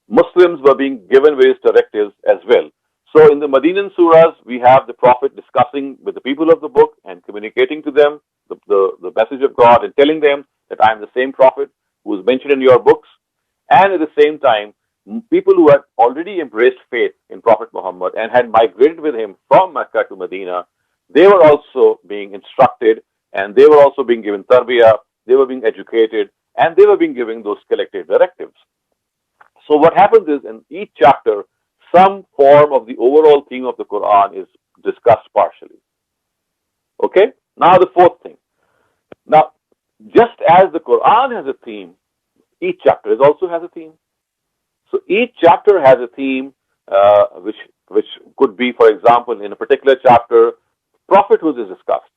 Muslims were being given various directives as well. So in the Madinan surahs, we have the Prophet discussing with the people of the book and communicating to them the message of God, and telling them that I am the same Prophet who is mentioned in your books. And at the same time, people who had already embraced faith in Prophet Muhammad and had migrated with him from Mecca to Medina, they were also being instructed, and they were also being given tarbiyah, they were being educated, and they were being given those collective directives. So what happens is, in each chapter, some form of the overall theme of the Quran is discussed partially. Okay? Now the 4th thing. Now, just as the Quran has a theme, each chapter also has a theme. So each chapter has a theme, which could be, for example, in a particular chapter, prophethood is discussed.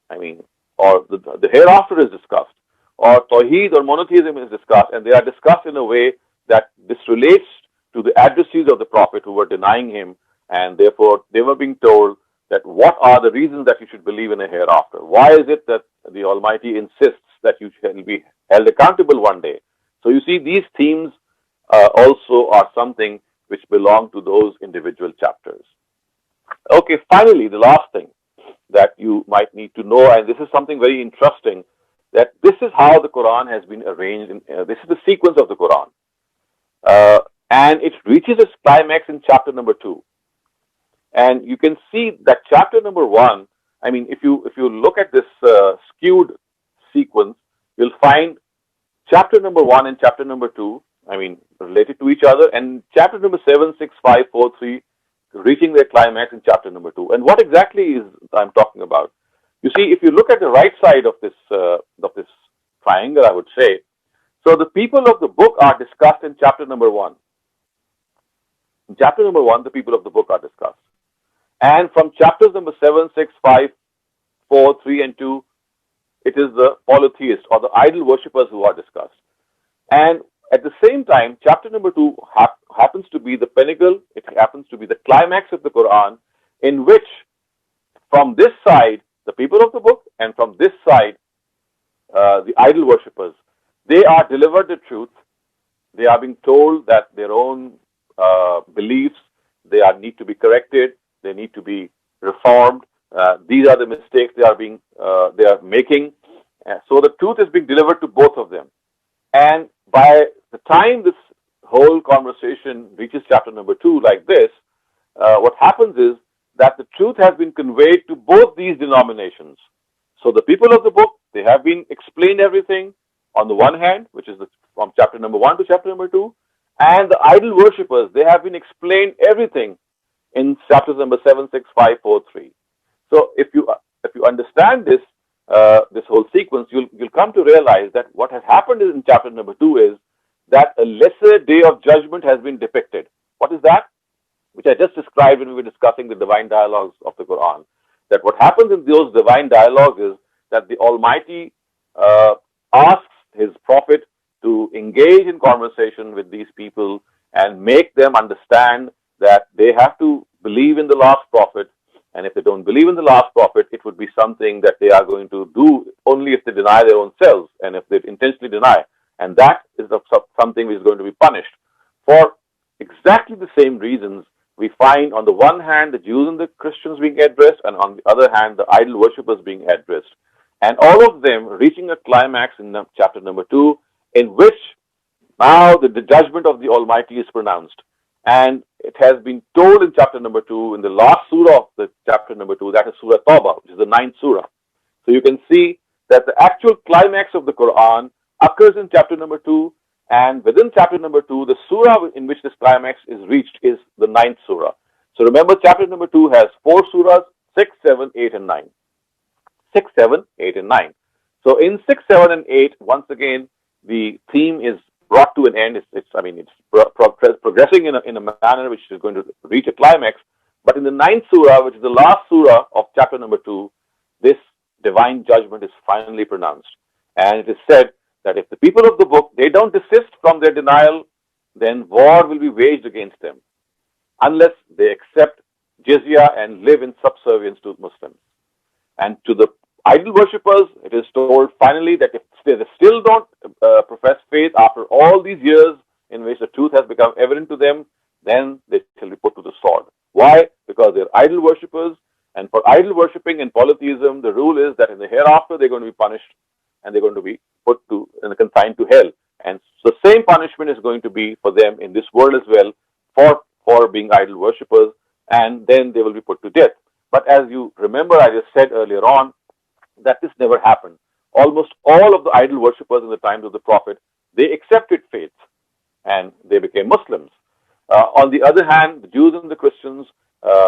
I mean, or the hereafter is discussed, or Tawheed or monotheism is discussed, and they are discussed in a way that this relates to the addressees of the Prophet who were denying him, and therefore they were being told that what are the reasons that you should believe in a hereafter? Why is it that the Almighty insists that you shall be held accountable one day? So you see, these themes also are something which belong to those individual chapters. Okay, finally, the last thing that you might need to know, and this is something very interesting, that this is how the Quran has been arranged. This is the sequence of the Quran. And it reaches its climax in chapter number 2. And you can see that chapter number 1, I mean, if you look at this skewed sequence, you'll find chapter number 1 and chapter number 2, I mean, related to each other, and chapter number 7, 6, 5, 4, 3, reaching their climax in chapter number 2. And what exactly is I'm talking about? You see, if you look at the right side of this triangle, I would say, so the people of the book are discussed in chapter number 1. In chapter number 1, the people of the book are discussed. And from chapters number 7, 6, 5, 4, 3, and 2, it is the polytheists or the idol worshippers who are discussed. And at the same time, chapter number 2 happens to be the pinnacle, it happens to be the climax of the Quran, in which from this side, the people of the book, and from this side, the idol worshippers, they are delivered the truth. They are being told that their own beliefs, they need to be corrected, they need to be reformed. These are the mistakes they are making. So the truth is being delivered to both of them. And by the time this whole conversation reaches chapter number 2 like this, what happens is that the truth has been conveyed to both these denominations. So the people of the book, they have been explained everything on the one hand, which is from chapter number 1 to chapter number 2, and the idol worshippers, they have been explained everything in chapters number 7, 6, 5, 4, 3. So if you understand this whole sequence, you'll come to realize that what has happened in chapter number 2 is that a lesser day of judgment has been depicted. What is that? Which I just described when we were discussing the divine dialogues of the Quran. That what happens in those divine dialogues is that the Almighty asks His Prophet to engage in conversation with these people and make them understand that they have to believe in the last prophet. And if they don't believe in the last prophet, it would be something that they are going to do only if they deny their own selves and if they intentionally deny. And that is something which is going to be punished. For exactly the same reasons, we find on the one hand the Jews and the Christians being addressed, and on the other hand the idol worshippers being addressed. And all of them reaching a climax in chapter number 2, in which now the judgment of the Almighty is pronounced. And it has been told in chapter number 2, in the last surah of the chapter number 2, that is Surah Tawbah, which is the 9th surah. So you can see that the actual climax of the Quran occurs in chapter number 2, and within chapter number 2, the surah in which this climax is reached is the 9th surah. So remember, chapter number 2 has 4 surahs, 6, 7, 8, and 9. 6, 7, 8, and 9. So in 6, 7, and 8, once again, the theme is brought to an end. It's progressing in a manner which is going to reach a climax. But in the 9th surah, which is the last surah of chapter number 2, this divine judgment is finally pronounced. And it is said that if the people of the book, they don't desist from their denial, then war will be waged against them, unless they accept jizya and live in subservience to Muslims. And to the idol worshippers, it is told finally that if they still don't profess faith after all these years in which the truth has become evident to them, then they shall be put to the sword. Why? Because they're idol worshippers, and for idol worshipping and polytheism, the rule is that in the hereafter they're going to be punished and they're going to be put to and consigned to hell. And so the same punishment is going to be for them in this world as well for being idol worshippers, and then they will be put to death. But as you remember, I just said earlier on that this never happened. Almost all of the idol worshippers in the times of the Prophet, they accepted faith and they became Muslims. On the other hand, the Jews and the Christians,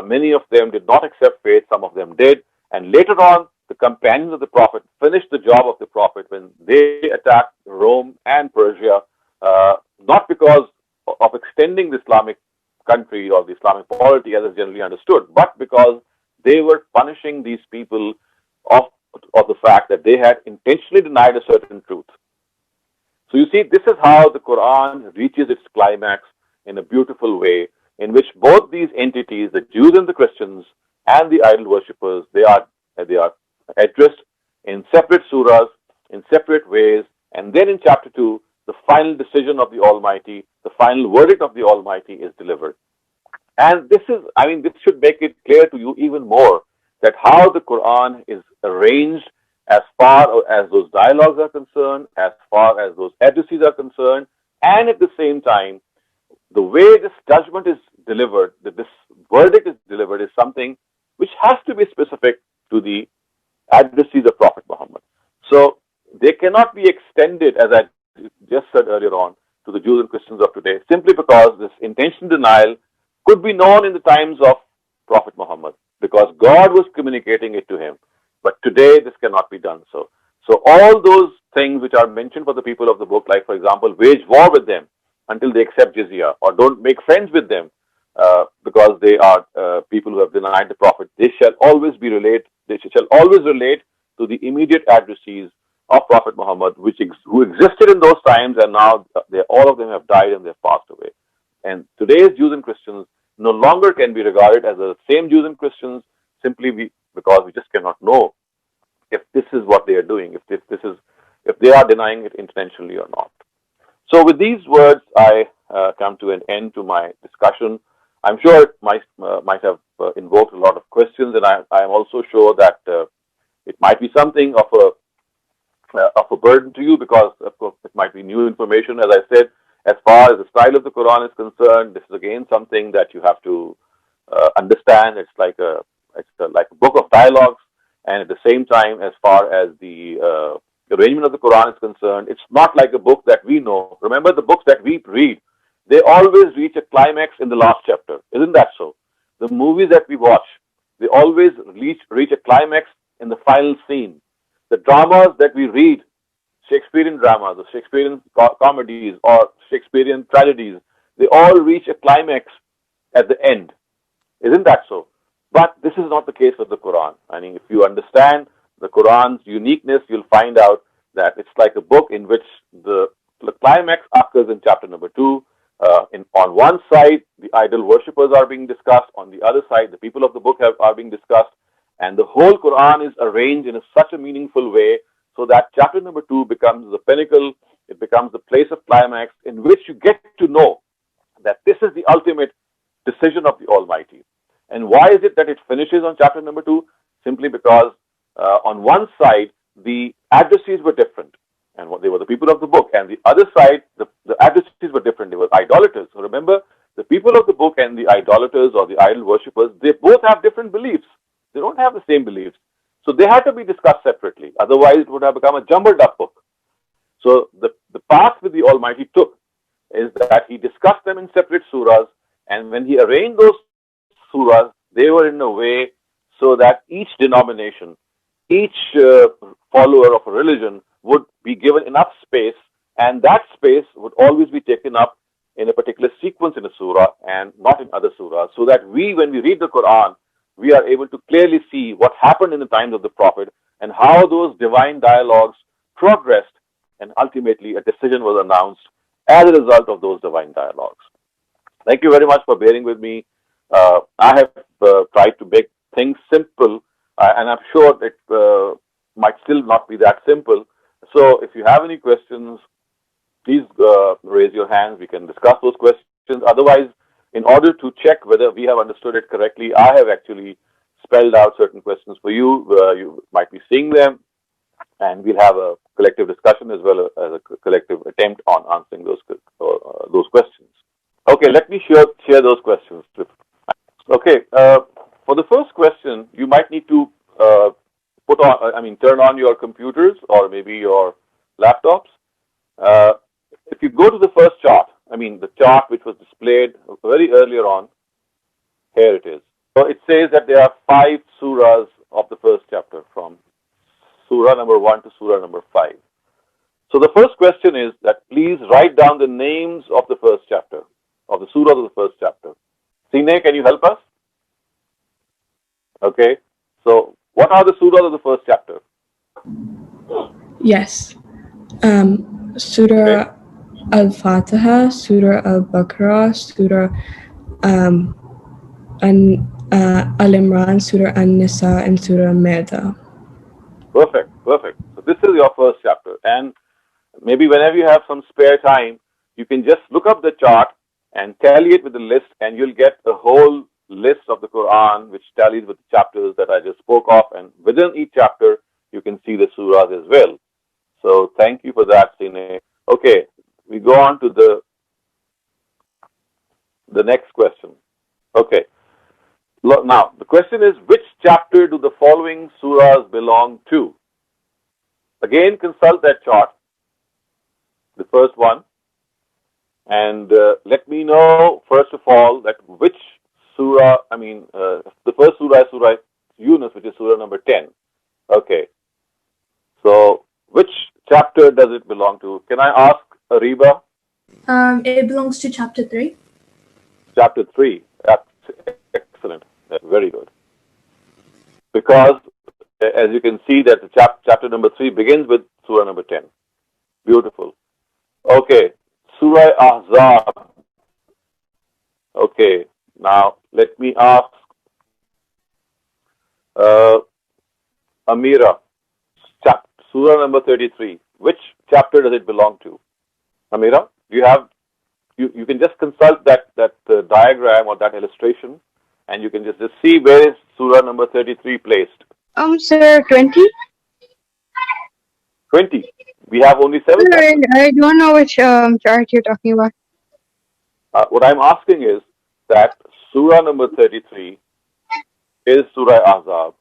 many of them did not accept faith, some of them did. And later on, the companions of the Prophet finished the job of the Prophet when they attacked Rome and Persia, not because of extending the Islamic country or the Islamic polity as is generally understood, but because they were punishing these people of the fact that they had intentionally denied a certain truth. So you see, this is how the Quran reaches its climax in a beautiful way, in which both these entities, the Jews and the Christians and the idol worshippers, they are addressed in separate surahs, in separate ways, and then in chapter 2, the final decision of the Almighty, the final verdict of the Almighty is delivered. And this should make it clear to you even more that how the Quran is arranged as far as those dialogues are concerned, as far as those addresses are concerned, and at the same time, the way this judgment is delivered, that this verdict is delivered, is something which has to be specific to the addressees of Prophet Muhammad. So they cannot be extended, as I just said earlier on, to the Jews and Christians of today, simply because this intention denial could be known in the times of Prophet Muhammad, because God was communicating it to him. But today, this cannot be done so. So all those things which are mentioned for the people of the book, like, for example, wage war with them until they accept jizya, or don't make friends with them because they are people who have denied the Prophet, they shall always relate to the immediate addressees of Prophet Muhammad, who existed in those times, and now all of them have died and they've passed away. And today's Jews and Christians no longer can be regarded as the same Jews and Christians, simply because we just cannot know if this is what they are doing, if they are denying it intentionally or not. So with these words, I come to an end to my discussion. I'm sure it might have invoked a lot of questions, and I am also sure that it might be something of a burden to you, because of course it might be new information. As I said, as far as the style of the Quran is concerned, this is again something that you have to understand. It's like a book of dialogues, and at the same time, as far as the arrangement of the Quran is concerned, it's not like a book that we know. Remember, the books that we read, they always reach a climax in the last chapter. Isn't that so? The movies that we watch, they always reach a climax in the final scene. The dramas that we read, Shakespearean dramas, or Shakespearean comedies, or Shakespearean tragedies, they all reach a climax at the end. Isn't that so? But this is not the case with the Quran. I mean, if you understand the Quran's uniqueness, you'll find out that it's like a book in which the climax occurs in chapter number 2. On one side, the idol worshippers are being discussed. On the other side, the people of the book are being discussed. And the whole Quran is arranged in such a meaningful way, so that chapter number 2 becomes the pinnacle. It becomes the place of climax in which you get to know that this is the ultimate decision of the Almighty. And why is it that it finishes on chapter number 2? Simply because on one side, the addressees were different, and they were the people of the book. And the other side, the addressees were different. They were idolaters. So remember, the people of the book and the idolaters or the idol worshippers, they both have different beliefs. They don't have the same beliefs. So they had to be discussed separately. Otherwise, it would have become a jumbled up book. So the path that the Almighty took is that He discussed them in separate surahs, and when He arranged those surahs, they were in a way so that each denomination, each follower of a religion would be given enough space, and that space would always be taken up in a particular sequence in a surah and not in other surahs, so that when we read the Quran, we are able to clearly see what happened in the times of the Prophet and how those divine dialogues progressed, and ultimately a decision was announced as a result of those divine dialogues. Thank you very much for bearing with me. I have tried to make things simple, and I'm sure it might still not be that simple. So if you have any questions, please raise your hands. We can discuss those questions. Otherwise, in order to check whether we have understood it correctly, I have actually spelled out certain questions for you. You might be seeing them, and we'll have a collective discussion as well as a collective attempt on answering those questions. Okay, let me share those questions. Okay, for the first question, you might need to turn on your computers or maybe your laptops. If you go to the first chart, the chart which was displayed very earlier on, here it is. So it says that there are 5 surahs of the first chapter, from surah number 1 to surah number 5. So the first question is that please write down the names of the first chapter, of the surahs of the first chapter. Sine, can you help us? Okay. So what are the surahs of the first chapter?
Yes. Surah Al-Fatiha, Surah Al-Baqarah, Surah um, Al-Imran, Surah An-Nisa, and Surah Maida.
Perfect, perfect. So this is your first chapter. And maybe whenever you have some spare time, you can just look up the chart and tally it with the list, and you'll get a whole list of the Quran which tallies with the chapters that I just spoke of. And within each chapter, you can see the surahs as well. So thank you for that, Sine. Okay, we go on to the next question. Okay, now the question is, which chapter do the following surahs belong to? Again, consult that chart, the first one, and let me know first of all that which surah. The first surah is Surah Yunus, which is surah number 10. Okay, so which chapter does it belong to? Can I ask Ariba?
It belongs to chapter 3.
Chapter 3. That's excellent. That's very good. Because as you can see that the chapter number 3 begins with surah number 10. Beautiful. Okay, Surah Ahzab. Okay, now let me ask Amira. Surah number 33. Which chapter does it belong to? Amira, do you have? You can just consult that diagram or that illustration, and you can just see where is Surah number 33 placed.
Sir, 20?
20. We have only 7
Sir,
chapters.
I don't know which chart you're talking about.
What I'm asking is that Surah number 33 is Surah Ahzab.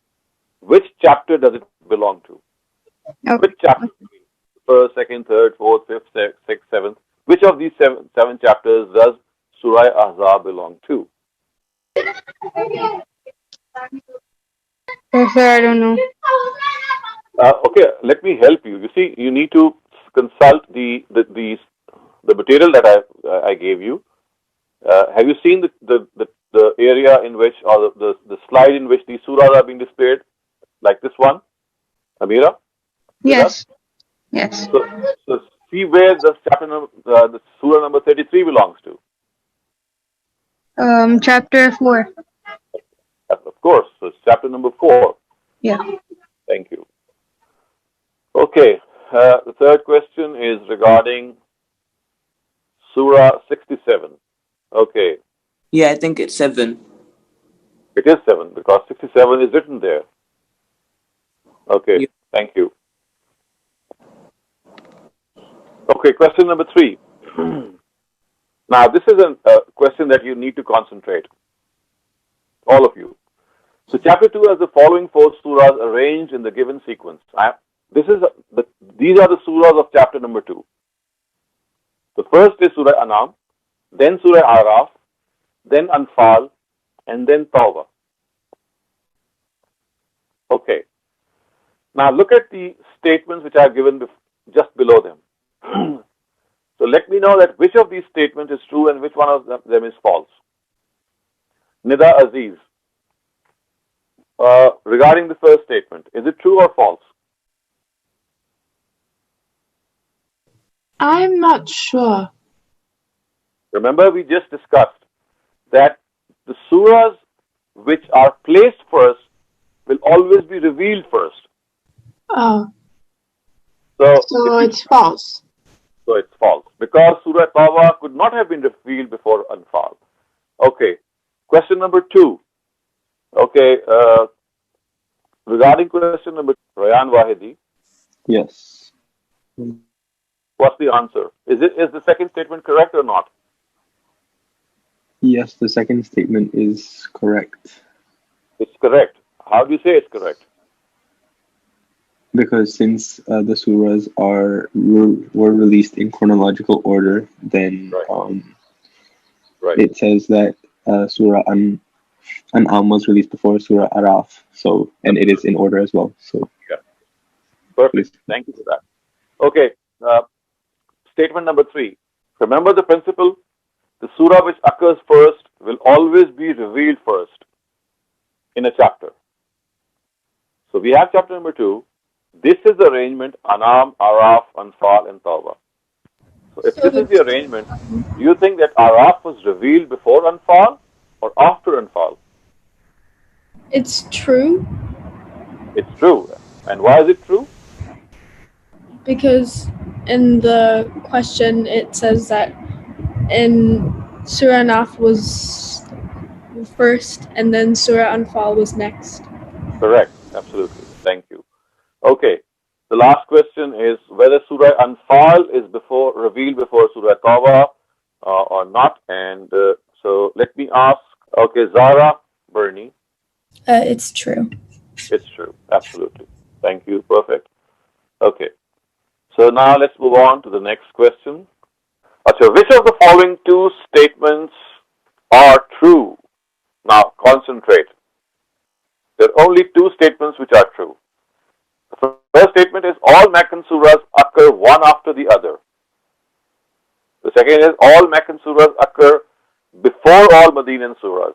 Which chapter does it belong to?
Okay.
Which chapter? First, second, third, fourth, fifth, sixth, seventh. Which of these seven chapters does Surah Ahzab belong to?
Sir, I don't know.
Okay, let me help you. You see, you need to consult the material that I gave you. Have you seen the area in which, or the slide in which these surahs are being displayed, like this one, Amira?
Yes. Yes.
So see where the the surah number 33 belongs to.
Chapter 4.
Of course, so it's chapter number 4.
Yeah.
Thank you. Okay, the third question is regarding Surah 67. Okay.
Yeah, I think it's 7.
It is 7 because 67 is written there. Okay,
Yeah.
thank you. Okay, question number 3. Now, this is a question that you need to concentrate, all of you. So, chapter 2 has the following 4 surahs arranged in the given sequence. These are the surahs of chapter number 2. The first is Surah Anam, then Surah Araf, then Anfal, and then Tawbah. Okay. Now look at the statements which I have given just below them. So let me know that which of these statements is true and which one of them is false. Nida Aziz, regarding the first statement, is it true or false?
I'm not sure.
Remember, we just discussed that the surahs which are placed first will always be revealed first.
Oh,
So
it's false.
So it's false because Surah Tawbah could not have been revealed before Anfal. Okay. Question number 2. Okay. Regarding question number 2, Rayan Wahidi.
Yes.
What's the answer? Is the second statement correct or not?
Yes, the second statement is correct.
It's correct. How do you say it's correct?
Because since the surahs were released in chronological order, then it says that Surah An'am was released before Surah Araf, so and it is in order as well. So
yeah, perfect. Thank you for that. Okay, statement number 3. Remember the principle: the surah which occurs first will always be revealed first in a chapter. So we have chapter number 2. This is the arrangement: Anam, Araf, Anfal, and Tawbah. So if this is the arrangement, do you think that Araf was revealed before Anfal or after Anfal?
It's true
It's true. And why is it true?
because in the question it says that in Surah Naf was first and then Surah Anfal was next.
Correct. Absolutely. Thank you. Okay. The last question is whether Surah Anfal is revealed before Surah Tawbah or not. And so let me ask. Okay, Zara, Bernie.
It's true.
It's true. Absolutely. Thank you. Perfect. Okay. So now let's move on to the next question. So which of the following two statements are true? Now concentrate. There are only two statements which are true. The first statement is all Meccan surahs occur one after the other. The second is all Meccan surahs occur before all Medinan surahs.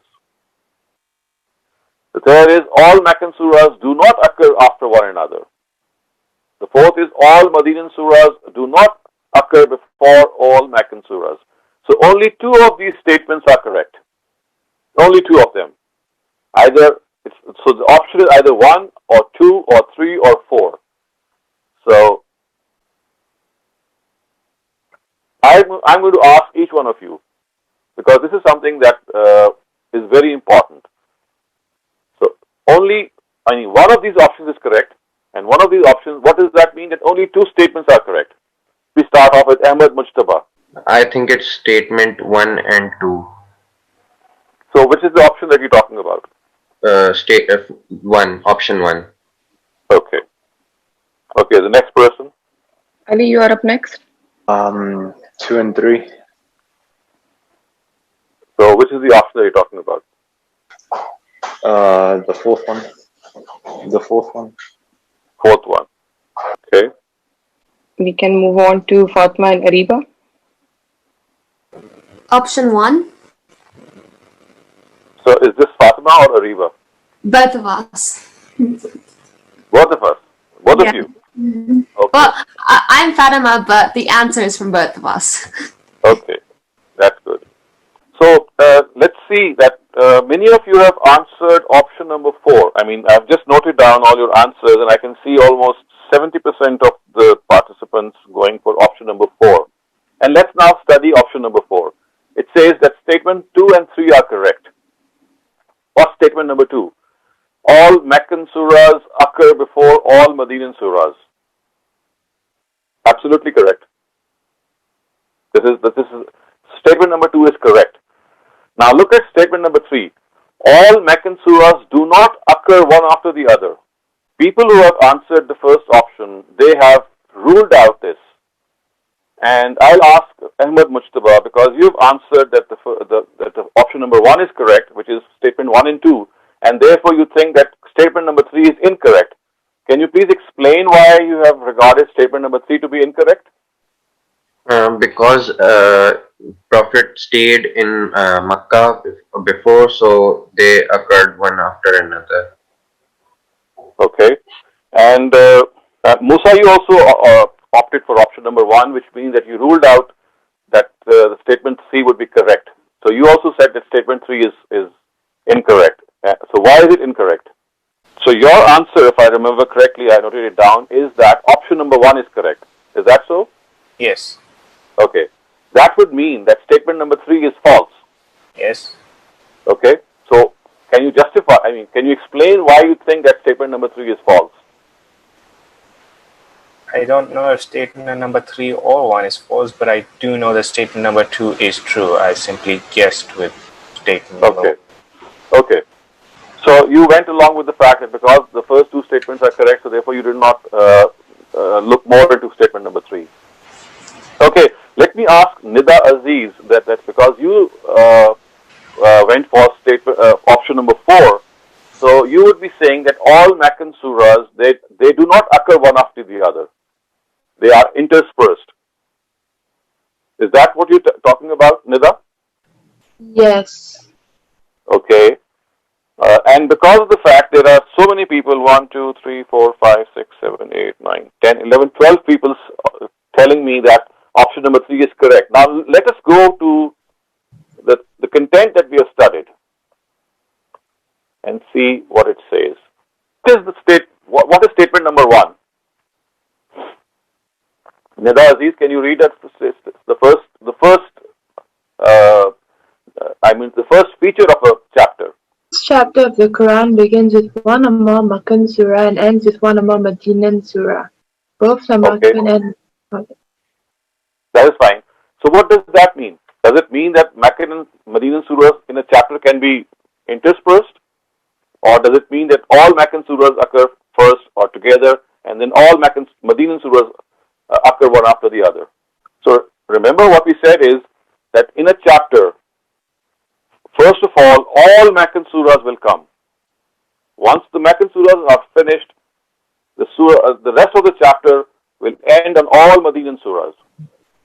The third is all Meccan surahs do not occur after one another. The fourth is all Medinan surahs do not occur before all Meccan surahs. So only two of these statements are correct. Only two of them. So the option is either 1 or 2 or 3 or 4. So I'm going to ask each one of you because this is something that is very important. So only one of these options is correct, and one of these options. What does that mean? That only two statements are correct. We start off with Ahmed Mujtaba.
I think it's statement 1 and 2.
So which is the option that you're talking about?
State 1, option 1.
Okay. Okay, the next person.
Ali, you are up next.
2 and 3.
So which is the option that you're talking about?
The fourth one. The fourth one.
Fourth one. Okay.
We can move on to Fatma and Ariba.
Option 1.
So is this Fatima or Ariba?
Both of us.
Both of us. Both of you.
Mm-hmm.
Okay.
Well, I'm Fatima, but the answer is from both of us.
Okay, that's good. So let's see that many of you have answered option number 4. I mean, I've just noted down all your answers, and I can see almost 70% of the participants going for option number 4. And let's now study option number 4. It says that statement 2 and 3 are correct. What's statement number 2? All Meccan surahs occur before all Medinan surahs. Absolutely correct. This is statement number 2 is correct. Now look at statement number 3. All Meccan surahs do not occur one after the other. People who have answered the first option, they have ruled out this. And I'll ask Ahmed Mujtaba, because you've answered that the option number 1 is correct, which is statement 1 and 2, and therefore you think that statement number 3 is incorrect. Can you please explain why you have regarded statement number 3 to be incorrect?
Because Prophet stayed in Makkah before, so they occurred one after another.
Okay. And Musa, you also opted for option number 1, which means that you ruled out that the statement 3 would be correct. So you also said that statement 3 is incorrect. So why is it incorrect? So your answer, if I remember correctly, I noted it down, is that option number 1 is correct. Is that so?
Yes.
Okay. That would mean that statement number 3 is false.
Yes.
Okay. So can you justify, can you explain why you think that statement number 3 is false?
I don't know if statement number 3 or 1 is false, but I do know that statement number 2 is true. I simply guessed with statement number 1.
Okay. So you went along with the fact that because the first 2 statements are correct, so therefore you did not look more into statement number 3. Okay, let me ask Nida Aziz that because you went for option number 4, so you would be saying that all Meccan surahs, they do not occur one after the other. They are interspersed. Is that what you're talking about, Nida?
Yes.
Okay. And because of the fact there are so many people, 1, 2, 3, 4, 5, 6, 7, 8, 9, 10, 11, 12 people telling me that option option number 3 is correct. Now let us go to the content that we have studied and see what it says. What is statement number 1? Nida Aziz, can you read that? The first feature of a chapter.
This chapter of the Quran begins with one or more Makkan surah and ends with one or more Medinan surah. Both are Makkan and... Okay.
That is fine. So what does that mean? Does it mean that Makkan and Medinan surahs in a chapter can be interspersed? Or does it mean that all Makkan surahs occur first or together, and then all Medinan surahs occur one after the other? So remember what we said is that in a chapter, first of all Makkan surahs will come. Once the Makkan surahs are finished, the rest of the chapter will end on all Medinan surahs.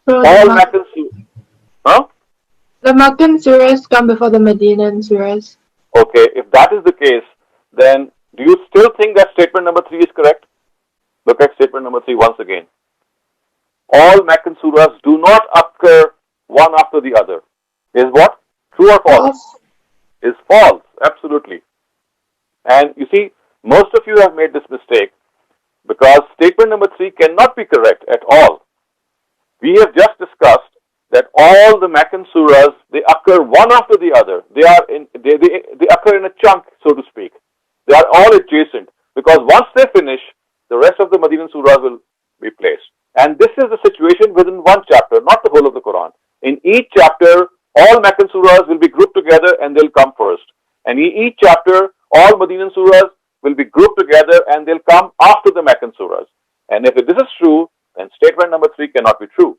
So
all Makkan surahs. Huh?
The Makkan surahs come before the Medinan surahs.
Okay, if that is the case, then do you still think that statement number 3 is correct? Look at statement number 3 once again. All Makkan surahs do not occur one after the other. Is what? True or false? Is false, absolutely. And you see, most of you have made this mistake because statement number 3 cannot be correct at all. We have just discussed that all the Makkan surahs, they occur one after the other. They occur in a chunk, so to speak. They are all adjacent because once they finish, the rest of the Medinan surahs will be placed. And this is the situation within one chapter, not the whole of the Quran. In each chapter, all Makkan surahs will be grouped together and they'll come first. And in each chapter, all Medinan surahs will be grouped together and they'll come after the Makkan surahs. And if this is true, then statement number 3 cannot be true.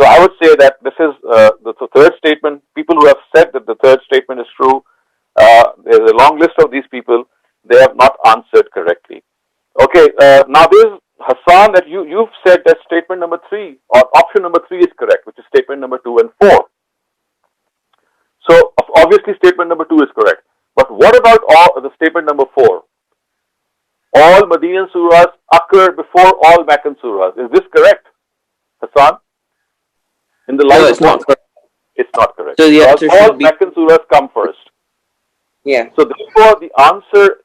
So I would say that this is the third statement. People who have said that the third statement is true, there's a long list of these people. They have not answered correctly. Okay, now there's Ahsan, that you've said that statement number 3 or option number 3 is correct, which is statement number 2 and 4. So obviously statement number 2 is correct. But what about the statement number 4? All Medinan surahs occur before all Makkan surahs. Is this correct, Ahsan? In the light
No,
of
it's not correct.
It's not correct.
So the answer
all
should be...
Makkan surahs come first.
Yeah.
So therefore the answer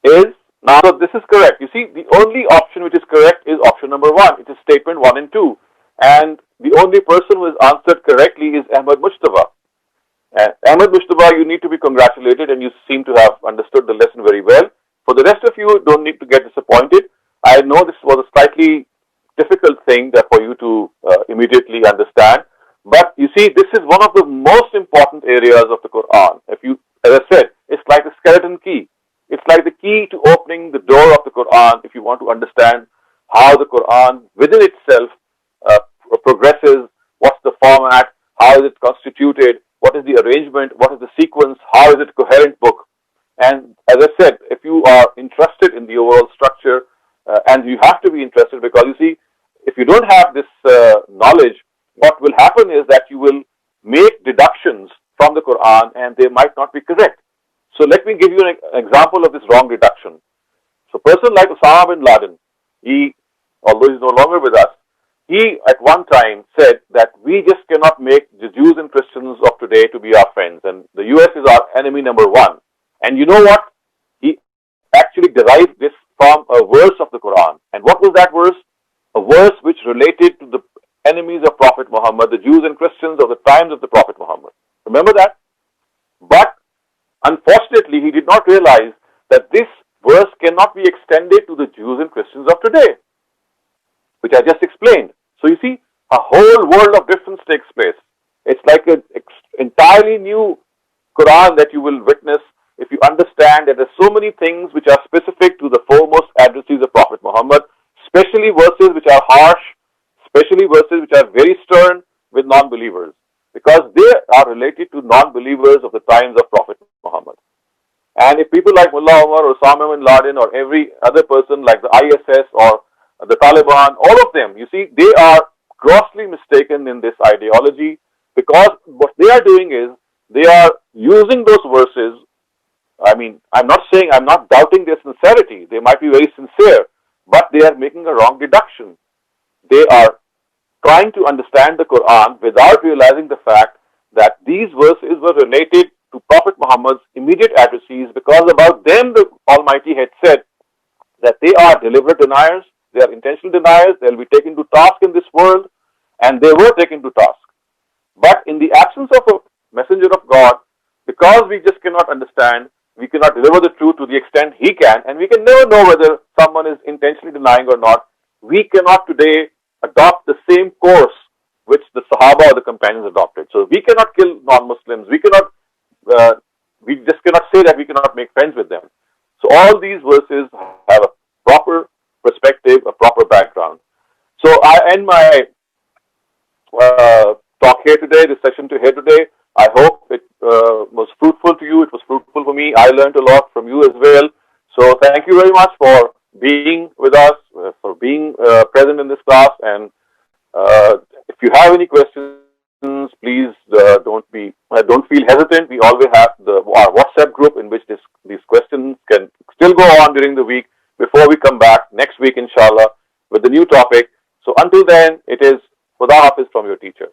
is, now so this is correct. You see, the only option which is correct is option number 1. It is statement 1 and 2. And the only person who has answered correctly is Ahmed Mujtaba. And Ahmed Mujtaba, you need to be congratulated and you seem to have understood the lesson very well. For the rest of you, don't need to get disappointed. I know this was a slightly difficult thing that for you to immediately understand. But you see, this is one of the most important areas of the Quran. As I said, it's like a skeleton key. It's like the key to opening the door of the Quran if you want to understand how the Quran within itself progresses, what's the format, how is it constituted, what is the arrangement, what is the sequence, how is it a coherent book. And as I said, if you are interested in the overall structure, and you have to be interested because you see, if you don't have this knowledge, what will happen is that you will make deductions from the Quran and they might not be correct. So let me give you an example of this wrong deduction. So a person like Osama bin Laden, although he's no longer with us, he at one time said that we just cannot make the Jews and Christians of today to be our friends and the US is our enemy number 1. And you know what? He actually derived this from a verse of the Quran. And what was that verse? A verse which related to the enemies of Prophet Muhammad, the Jews and Christians of the times of the Prophet Muhammad. Remember that? But unfortunately, he did not realize that this verse cannot be extended to the Jews and Christians of today, which I just explained. So you see, a whole world of difference takes place. It's like an entirely new Quran that you will witness if you understand that there's so many things which are specific to the foremost addressees of Prophet Muhammad, especially verses which are harsh, especially verses which are very stern with non-believers, because they are related to non-believers of the times of Prophet Muhammad. And if people like Mullah Omar or Osama bin Laden or every other person like the ISS or the Taliban, all of them, you see, they are grossly mistaken in this ideology, because what they are doing is they are using those verses. I mean, I'm not doubting their sincerity. They might be very sincere, but they are making a wrong deduction. They are trying to understand the Quran without realizing the fact that these verses were related to Prophet Muhammad's immediate addressees, because about them the Almighty had said that they are deliberate deniers, they are intentional deniers, they will be taken to task in this world, and they were taken to task. But in the absence of a messenger of God, because we just cannot understand, we cannot deliver the truth to the extent he can, and we can never know whether someone is intentionally denying or not, we cannot today adopt the same course which the Sahaba or the companions adopted. So we cannot kill non-Muslims, we just cannot say that we cannot make friends with them. So all these verses have a proper perspective, a proper background. So I end my talk here today, this session to here today. I hope it was fruitful to you. It was fruitful for me. I learned a lot from you as well. So thank you very much for being with us, for being present in this class. And if you have any questions, please don't feel hesitant. We always have our WhatsApp group in which these questions can still go on during the week before we come back next week, inshallah, with the new topic. So until then, it is Khuda Hafiz from your teacher.